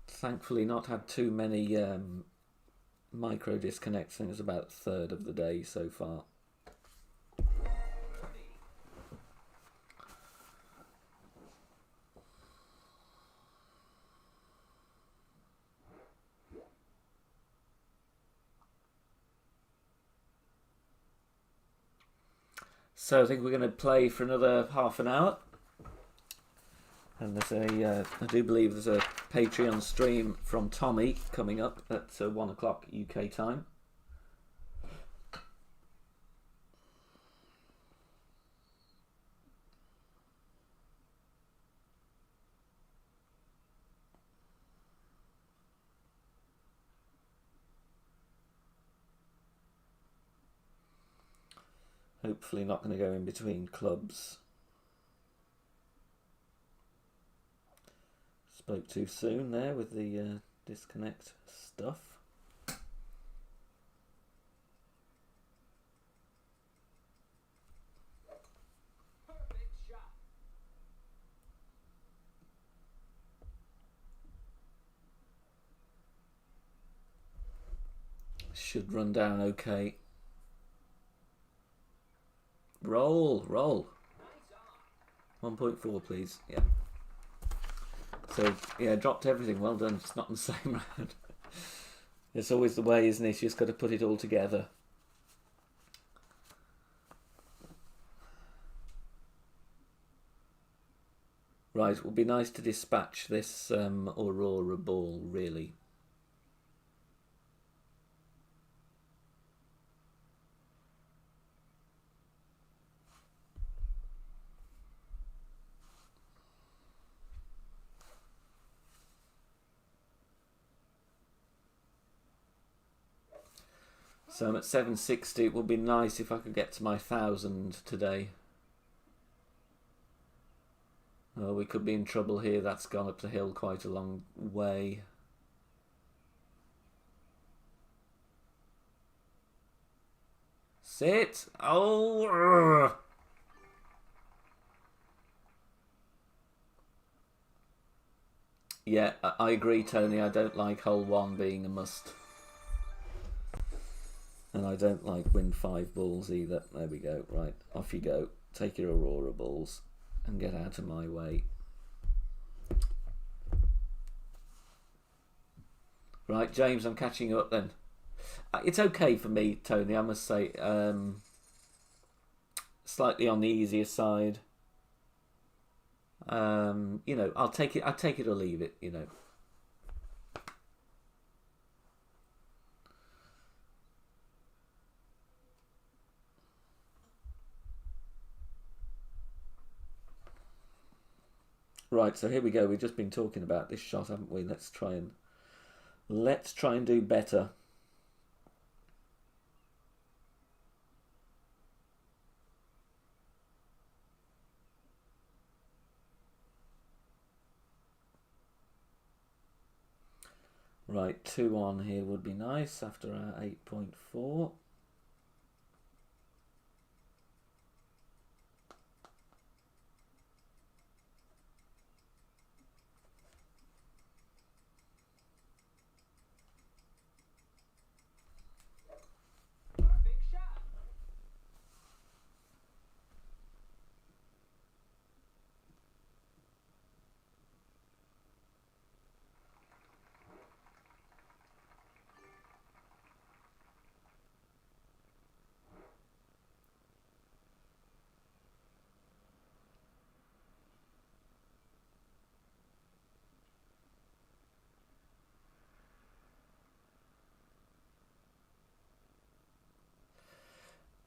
Thankfully not had too many micro disconnects. I think it's about a third of the day so far. So I think we're going to play for another half an hour. And there's I do believe there's a Patreon stream from Tommy coming up at 1 o'clock UK time. Hopefully not going to go in between clubs. Spoke too soon there with the disconnect stuff. Perfect shot. Should run down okay. Roll. Nice on. 1.4 please. Yeah. So, yeah, dropped everything. Well done. It's not in the same round. It's always the way, isn't it? You just got to put it all together. Right, it would be nice to dispatch this Aurora ball, really. So I'm at 760. It would be nice if I could get to my 1,000 today. Oh, we could be in trouble here. That's gone up the hill quite a long way. Sit! Oh! Urgh. Yeah, I agree, Tony. I don't like hole 1 being a must. And I don't like win 5 balls either. There we go. Right, off you go. Take your Aurora balls and get out of my way. Right, James, I'm catching you up then. It's okay for me, Tony, I must say. Slightly on the easier side. You know, I'll take it or leave it, you know. Right, so here we go. We've just been talking about this shot, haven't we? Let's try and do better. Right, 2 on here would be nice after our 8.4. Perfect shot.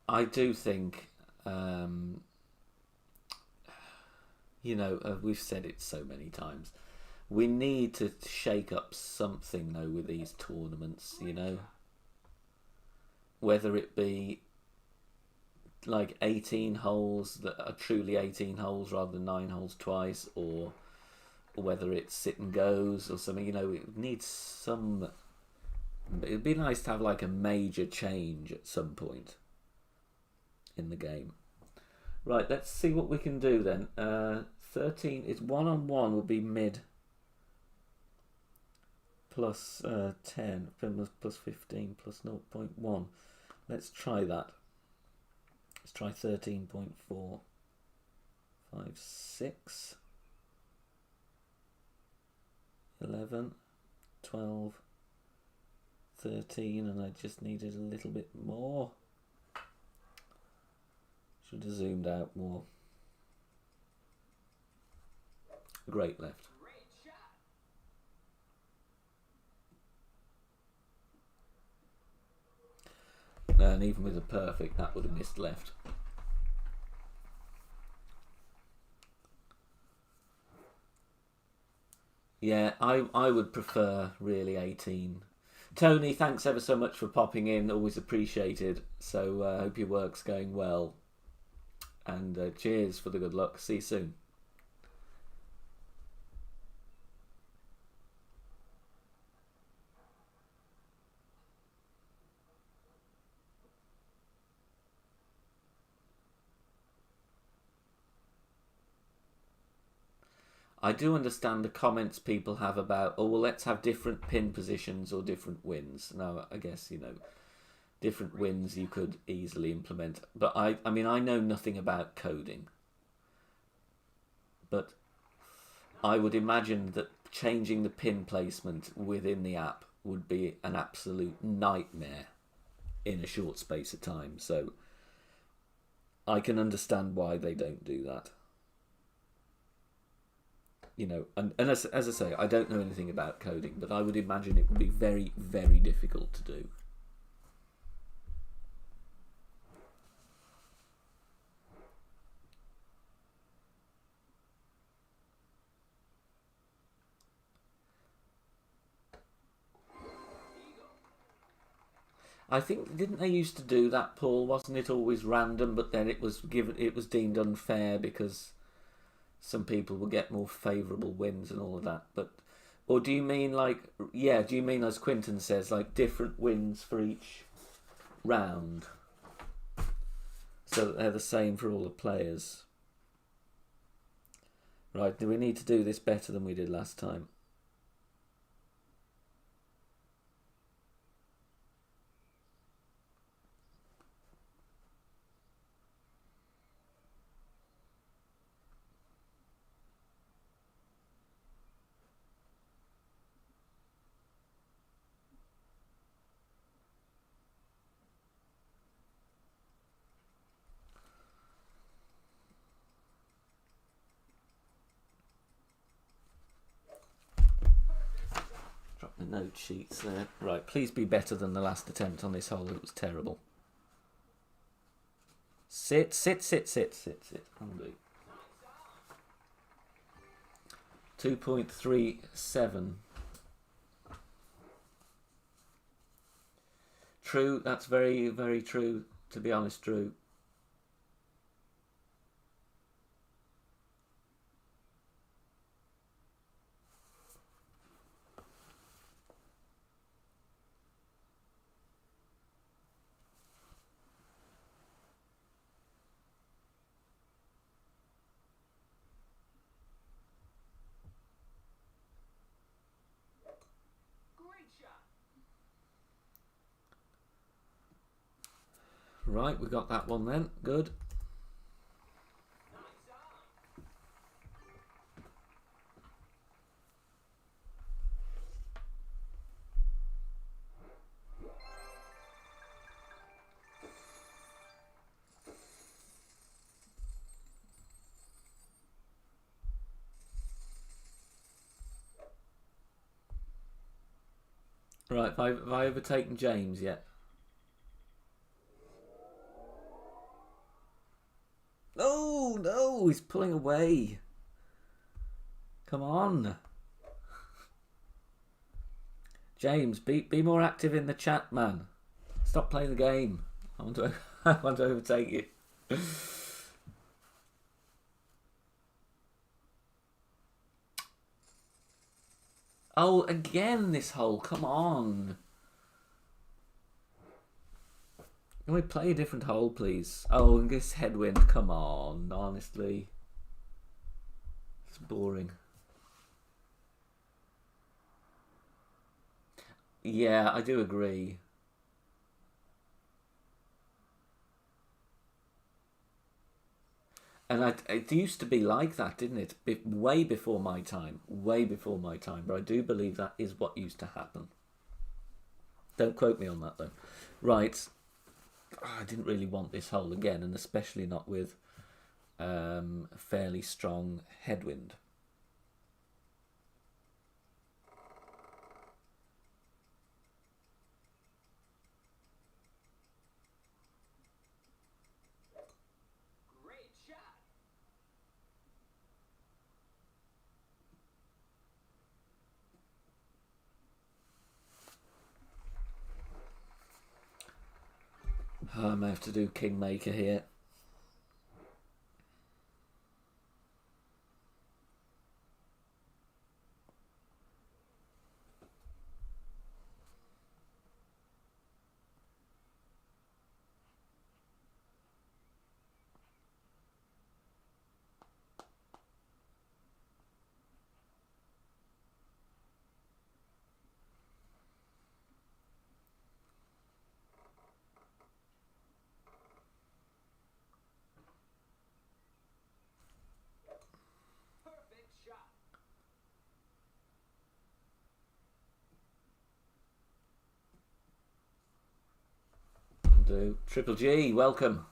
I do think, you know, we've said it so many times. We need to shake up something, though, with these tournaments, you know. Whether it be like 18 holes that are truly 18 holes rather than 9 holes twice, or whether it's sit and goes or something, you know, it needs some... It'd be nice to have like a major change at some point in the game. Right, let's see what we can do then. 13 is 1-on-1 would be mid plus 10, plus 15, plus 0.1. Let's try that. Let's try 13.456, 11, 12, 13, and I just needed a little bit more. Should have zoomed out more. Great left. Great shot. And even with a perfect, that would have missed left. Yeah, I would prefer really 18. Tony, thanks ever so much for popping in. Always appreciated. So hope your work's going well. And cheers for the good luck. See you soon. I do understand the comments people have about, oh, well, let's have different pin positions or different wins. Now, I guess, you know, different wins you could easily implement. But I mean, I know nothing about coding. But I would imagine that changing the pin placement within the app would be an absolute nightmare in a short space of time. So I can understand why they don't do that. You know, and as I say, I don't know anything about coding, but I would imagine it would be very, very difficult to do. I think, didn't they used to do that, Paul? Wasn't it always random, but then it was deemed unfair because some people will get more favourable wins and all of that. But, or do you mean like, yeah, do you mean, as Quinton says, like different wins for each round, so that they're the same for all the players? Right, do we need to do this better than we did last time? Drop the note sheets there. Right, please be better than the last attempt on this hole. It was terrible. Sit, sit, sit, sit, sit, sit. Undo. 2.37. True, that's very, very true, to be honest, Drew. Great shot. Right, we got that one then. Good. Nice on. Right, have I overtaken James yet? Oh, no, he's pulling away. Come on. James, be more active in the chat, man. Stop playing the game. I want to, I want to overtake you. Oh, again this hole. Come on. Can we play a different hole, please? Oh, and this headwind. Come on, honestly. It's boring. Yeah, I do agree. And it used to be like that, didn't it? Way before my time. Way before my time. But I do believe that is what used to happen. Don't quote me on that, though. Right. I didn't really want this hole again, and especially not with a fairly strong headwind. Great shot. Oh, I may have to do Kingmaker here. Perfect shot. Do Triple G, welcome.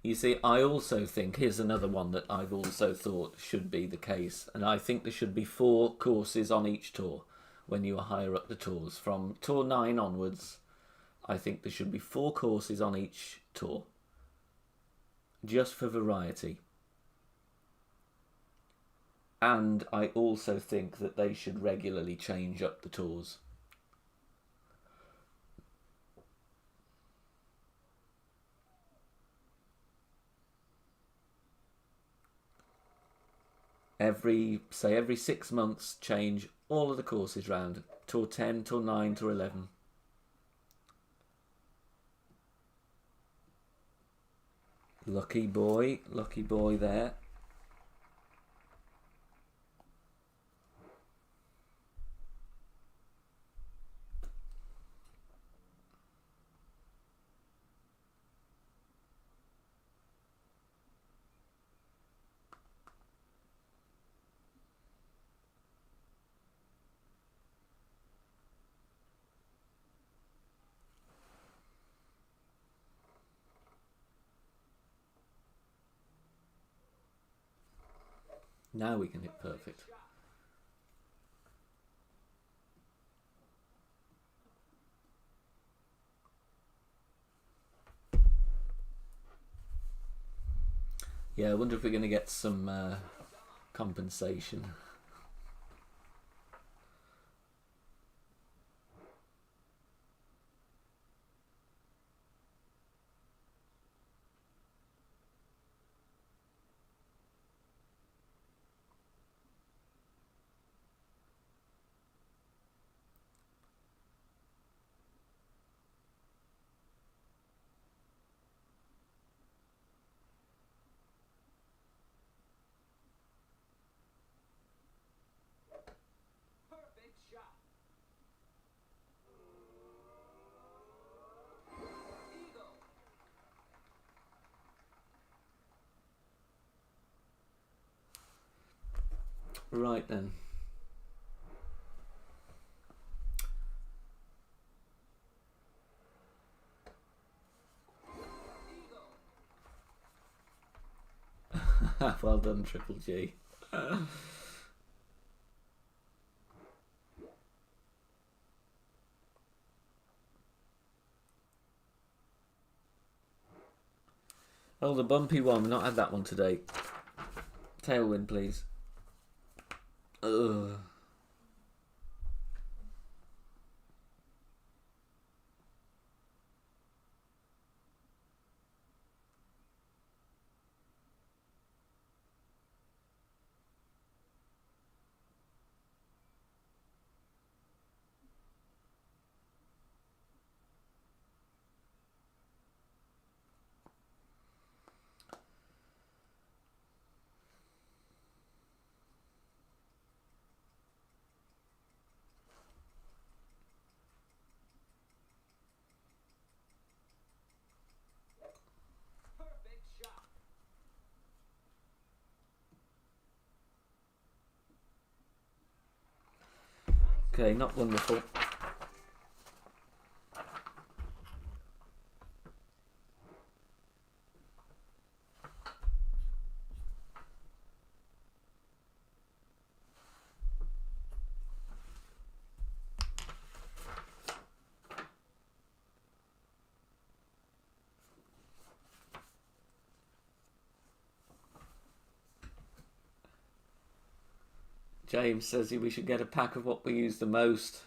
You see, I also think, here's another one that I've also thought should be the case, and I think there should be 4 courses on each tour when you are higher up the tours. From Tour 9 onwards, I think there should be 4 courses on each tour, just for variety. And I also think that they should regularly change up the tours. Every 6 months, change all of the courses round. Tour 10, Tour 9, Tour 11. Lucky boy there. Now we can hit perfect. Yeah, I wonder if we're going to get some compensation. Perfect shot. Eagle. Right then. Well done, Triple G. Oh, the bumpy one. We've not had that one today. Tailwind, please. Ugh. Okay, not wonderful. James says we should get a pack of what we use the most.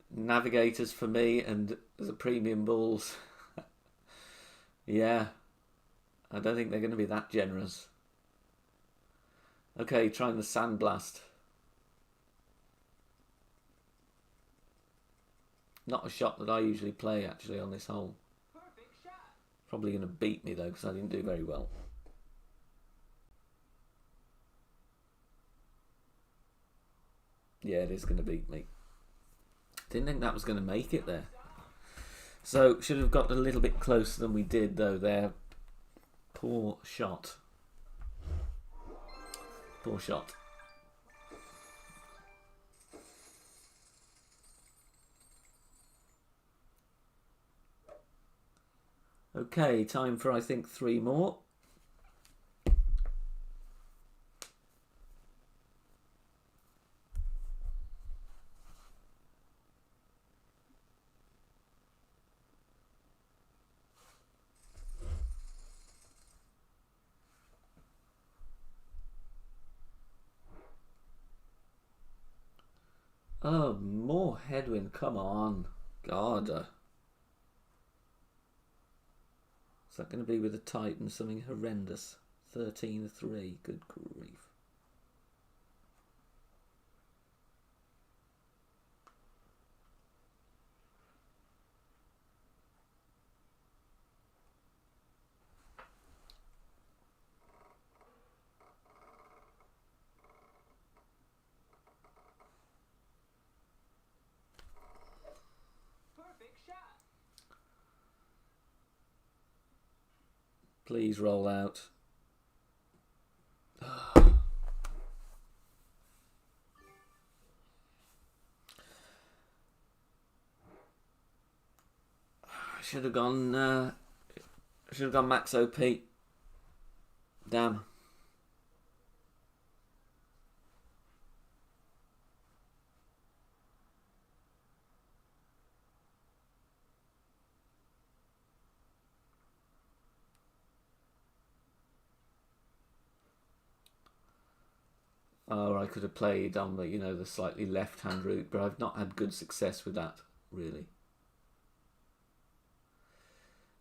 Navigators for me and the premium balls. Yeah, I don't think they're going to be that generous. Okay, trying the Sandblast. Not a shot that I usually play actually on this hole. Perfect shot. Probably going to beat me though because I didn't do very well. Yeah, it is going to beat me. Didn't think that was going to make it there. So, should have got a little bit closer than we did though there. Poor shot. Poor shot. Okay, time for I think 3 more. Oh, more headwind, come on. God. Is that going to be with a Titan? Something horrendous. 13-3, good grief. Perfect shot. Please roll out. Should have gone max OP. Damn. Or I could have played on the, the slightly left-hand route, but I've not had good success with that, really.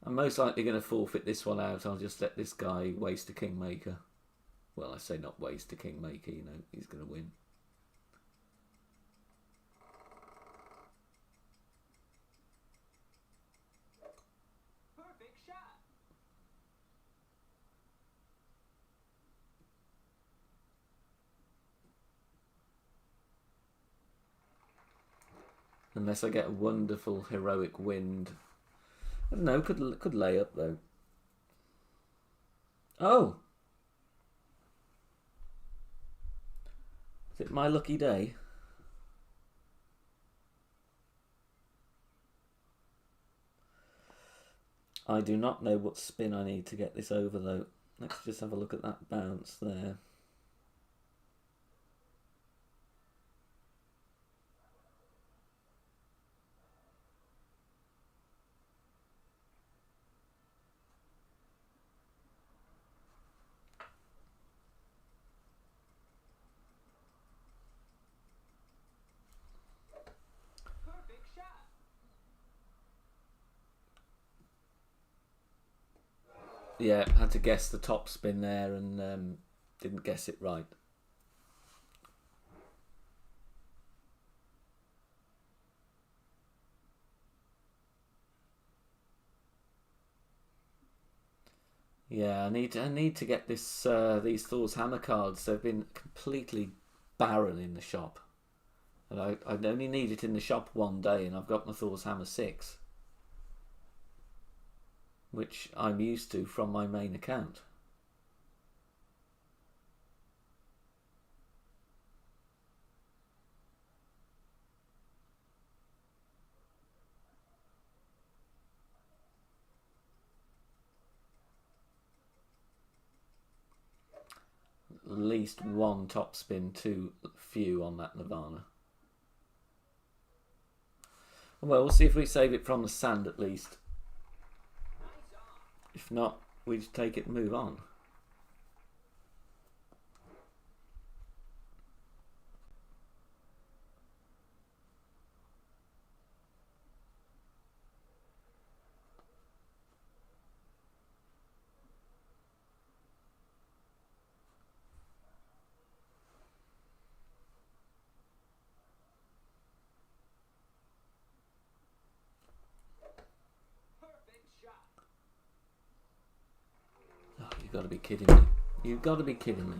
I'm most likely going to forfeit this one out. I'll just let this guy waste a Kingmaker. Well, I say not waste a Kingmaker, he's going to win. Perfect shot. Unless I get a wonderful heroic wind. I don't know, could lay up though. Oh! Is it my lucky day? I do not know what spin I need to get this over though. Let's just have a look at that bounce there. Perfect shot. Yeah, had to guess the top spin there and didn't guess it right. Yeah, I need to get this these Thor's Hammer cards. They've been completely barren in the shop, and I only need it in the shop one day, and I've got my Thor's Hammer 6, which I'm used to from my main account. least one topspin too few on that Nirvana. Well, we'll see if we save it from the sand at least. If not, we just take it and move on. Oh, you've got to be kidding me. You've got to be kidding me.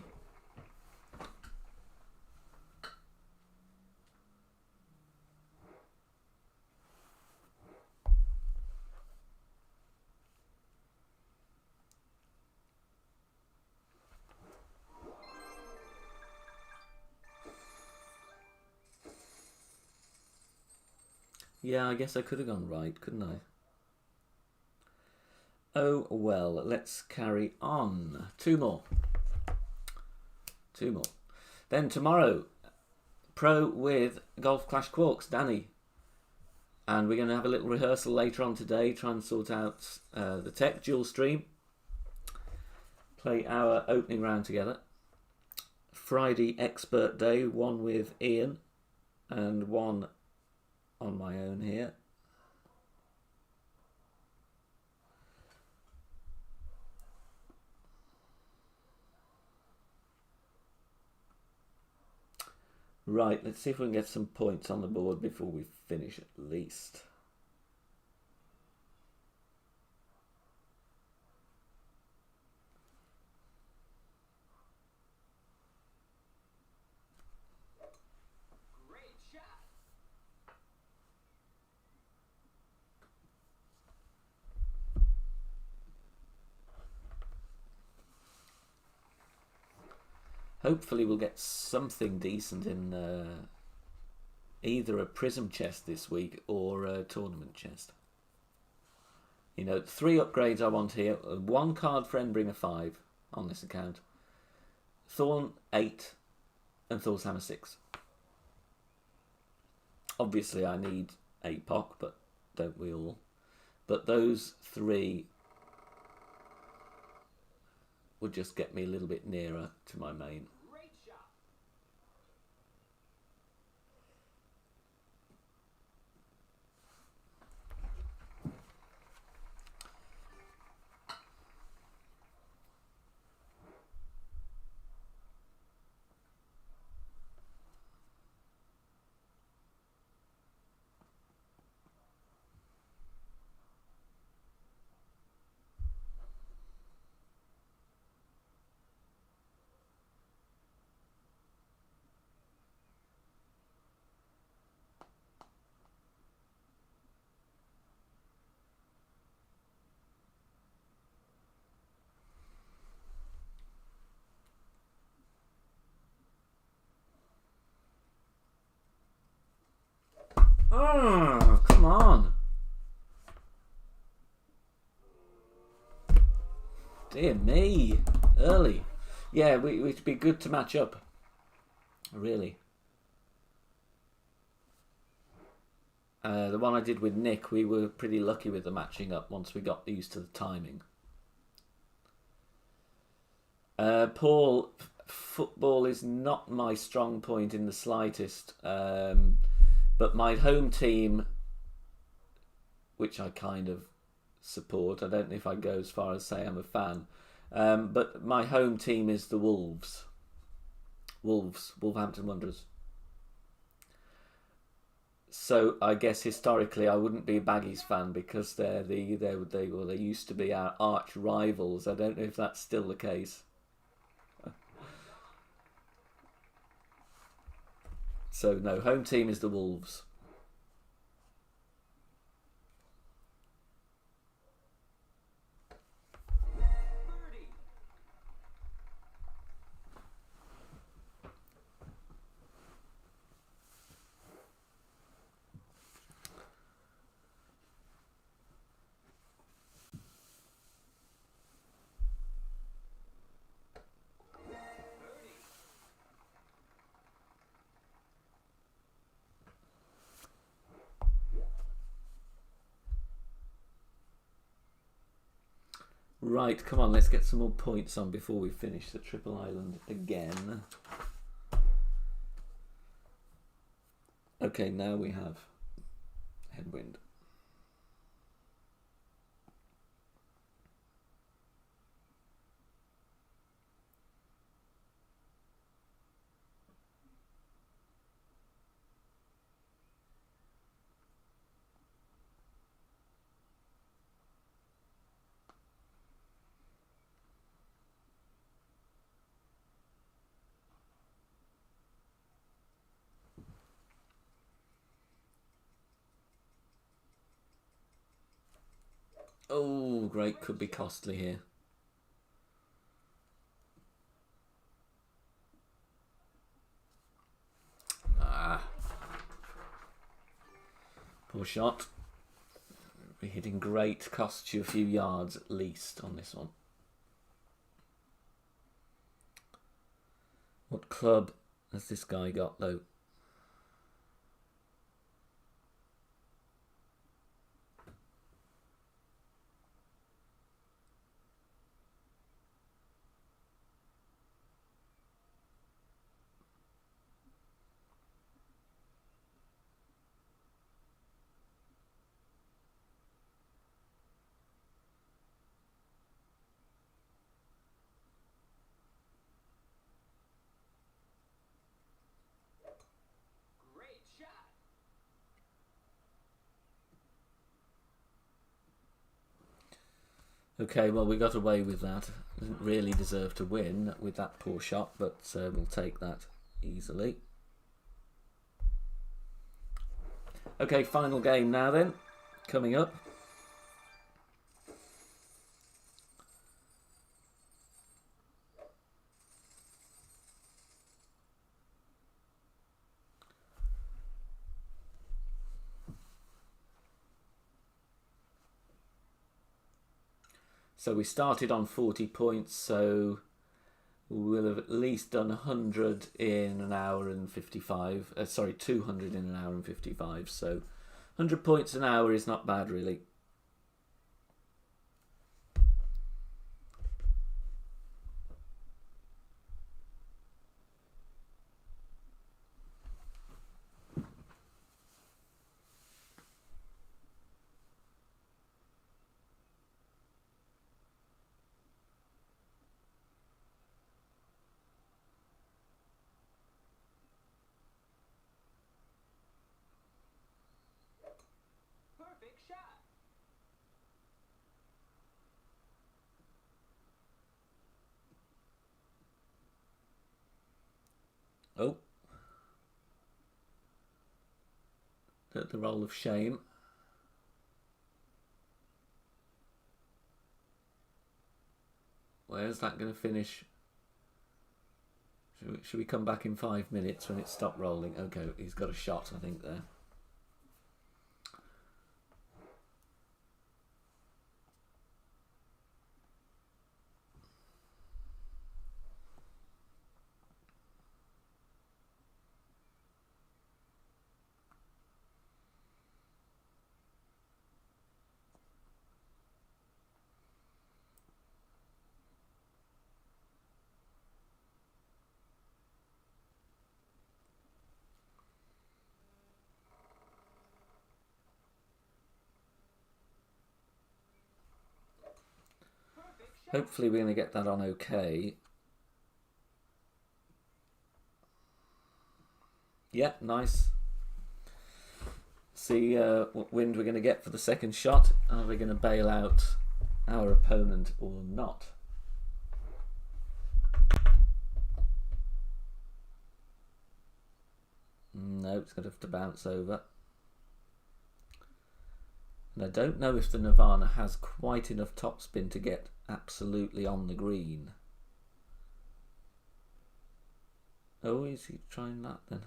Yeah, I guess I could have gone right, couldn't I? Oh, well, let's carry on. Two more. Then tomorrow, pro with Golf Clash Quarks, Danny. And we're going to have a little rehearsal later on today, try and sort out the tech, dual stream. Play our opening round together. Friday, expert day, one with Ian and one on my own here. Right, let's see if we can get some points on the board before we finish at least. Great shot. Hopefully we'll get something decent in either a prism chest this week or a tournament chest. You know, 3 upgrades I want here. 1 card for Endbringer 5 on this account. Thorn 8 and Thor's Hammer 6. Obviously I need APOC, but don't we all? But those 3 would just get me a little bit nearer to my main. Great shot. Oh, come on. Dear me. Early. Yeah, it'd be good to match up. Really. The one I did with Nick, we were pretty lucky with the matching up once we got used to the timing. Paul, football is not my strong point in the slightest. But my home team, which I kind of support, I don't know if I go as far as say I'm a fan, but my home team is the Wolves. Wolverhampton Wanderers. So I guess historically I wouldn't be a Baggies fan because they used to be our arch rivals. I don't know if that's still the case. So no, home team is the Wolves. Birdie. Birdie. Right, come on, let's get some more points on before we finish the Triple Island again. Okay, now we have headwind. Oh, great, could be costly here. Ah. Poor shot. Be hitting great, costs you a few yards at least on this one. What club has this guy got though? Great shot. Okay, well, we got away with that. Didn't really deserve to win with that poor shot, but we'll take that easily. Okay, final game now then, coming up. So we started on 40 points, so we'll have at least done 100 in an hour and 55. Sorry, 200 in an hour and 55. So 100 points an hour is not bad, really. Perfect shot. Oh. The roll of shame. Where's that going to finish? Should we come back in 5 minutes when it stopped rolling? Okay, he's got a shot, I think, there. Perfect shot. Hopefully we're going to get that on okay. Yeah, nice. See what wind we're going to get for the second shot. Are we going to bail out our opponent or not? No, it's going to have to bounce over. And I don't know if the Nirvana has quite enough topspin to get absolutely on the green. Oh, is he trying that then?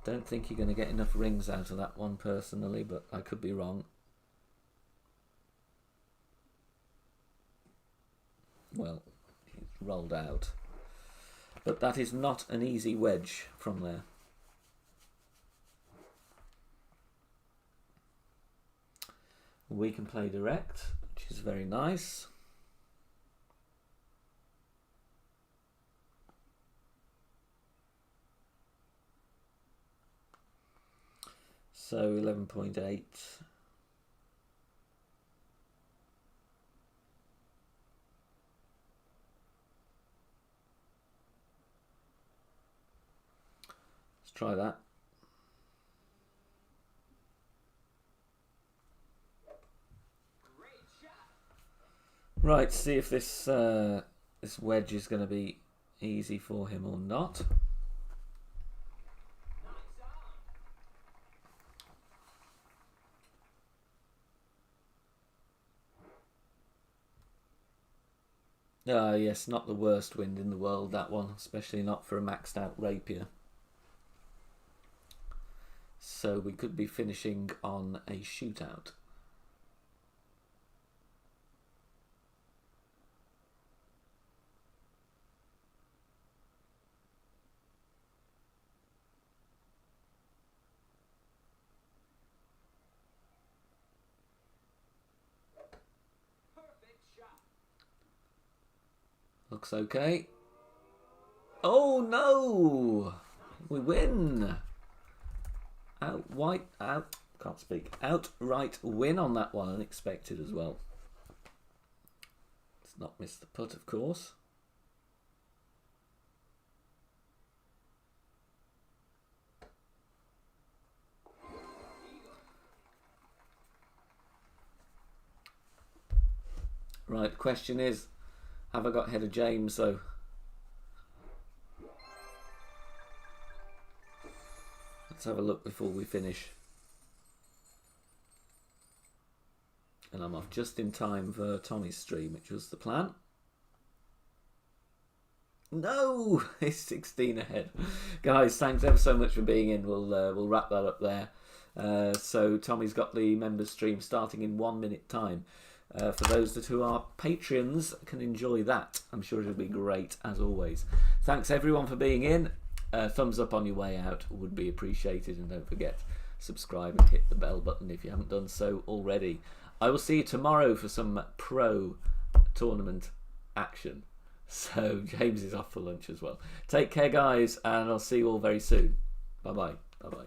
Don't think you're going to get enough rings out of that one personally, but I could be wrong. Well, he's rolled out. But that is not an easy wedge from there. We can play direct, which is very nice. So 11.8. Let's try that. Great shot. Right, see if this this wedge is going to be easy for him or not. Nice on. Ah, yes, not the worst wind in the world, that one, especially not for a maxed out rapier. So we could be finishing on a shootout. Perfect shot. Looks okay. Oh no! We win! Can't speak. Outright win on that one, unexpected as well. Let's not miss the putt, of course. Right, the question is, have I got ahead of James though? Let's have a look before we finish. And I'm off just in time for Tommy's stream, which was the plan. No, it's 16 ahead. Guys, thanks ever so much for being in. We'll wrap that up there. So Tommy's got the members stream starting in 1 minute time. For those that who are Patreons can enjoy that. I'm sure it'll be great as always. Thanks everyone for being in. Thumbs up on your way out would be appreciated, and don't forget subscribe and hit the bell button if you haven't done so already. I will see you tomorrow for some pro tournament action. So James is off for lunch as well. Take care guys, and I'll see you all very soon. Bye bye. Bye bye.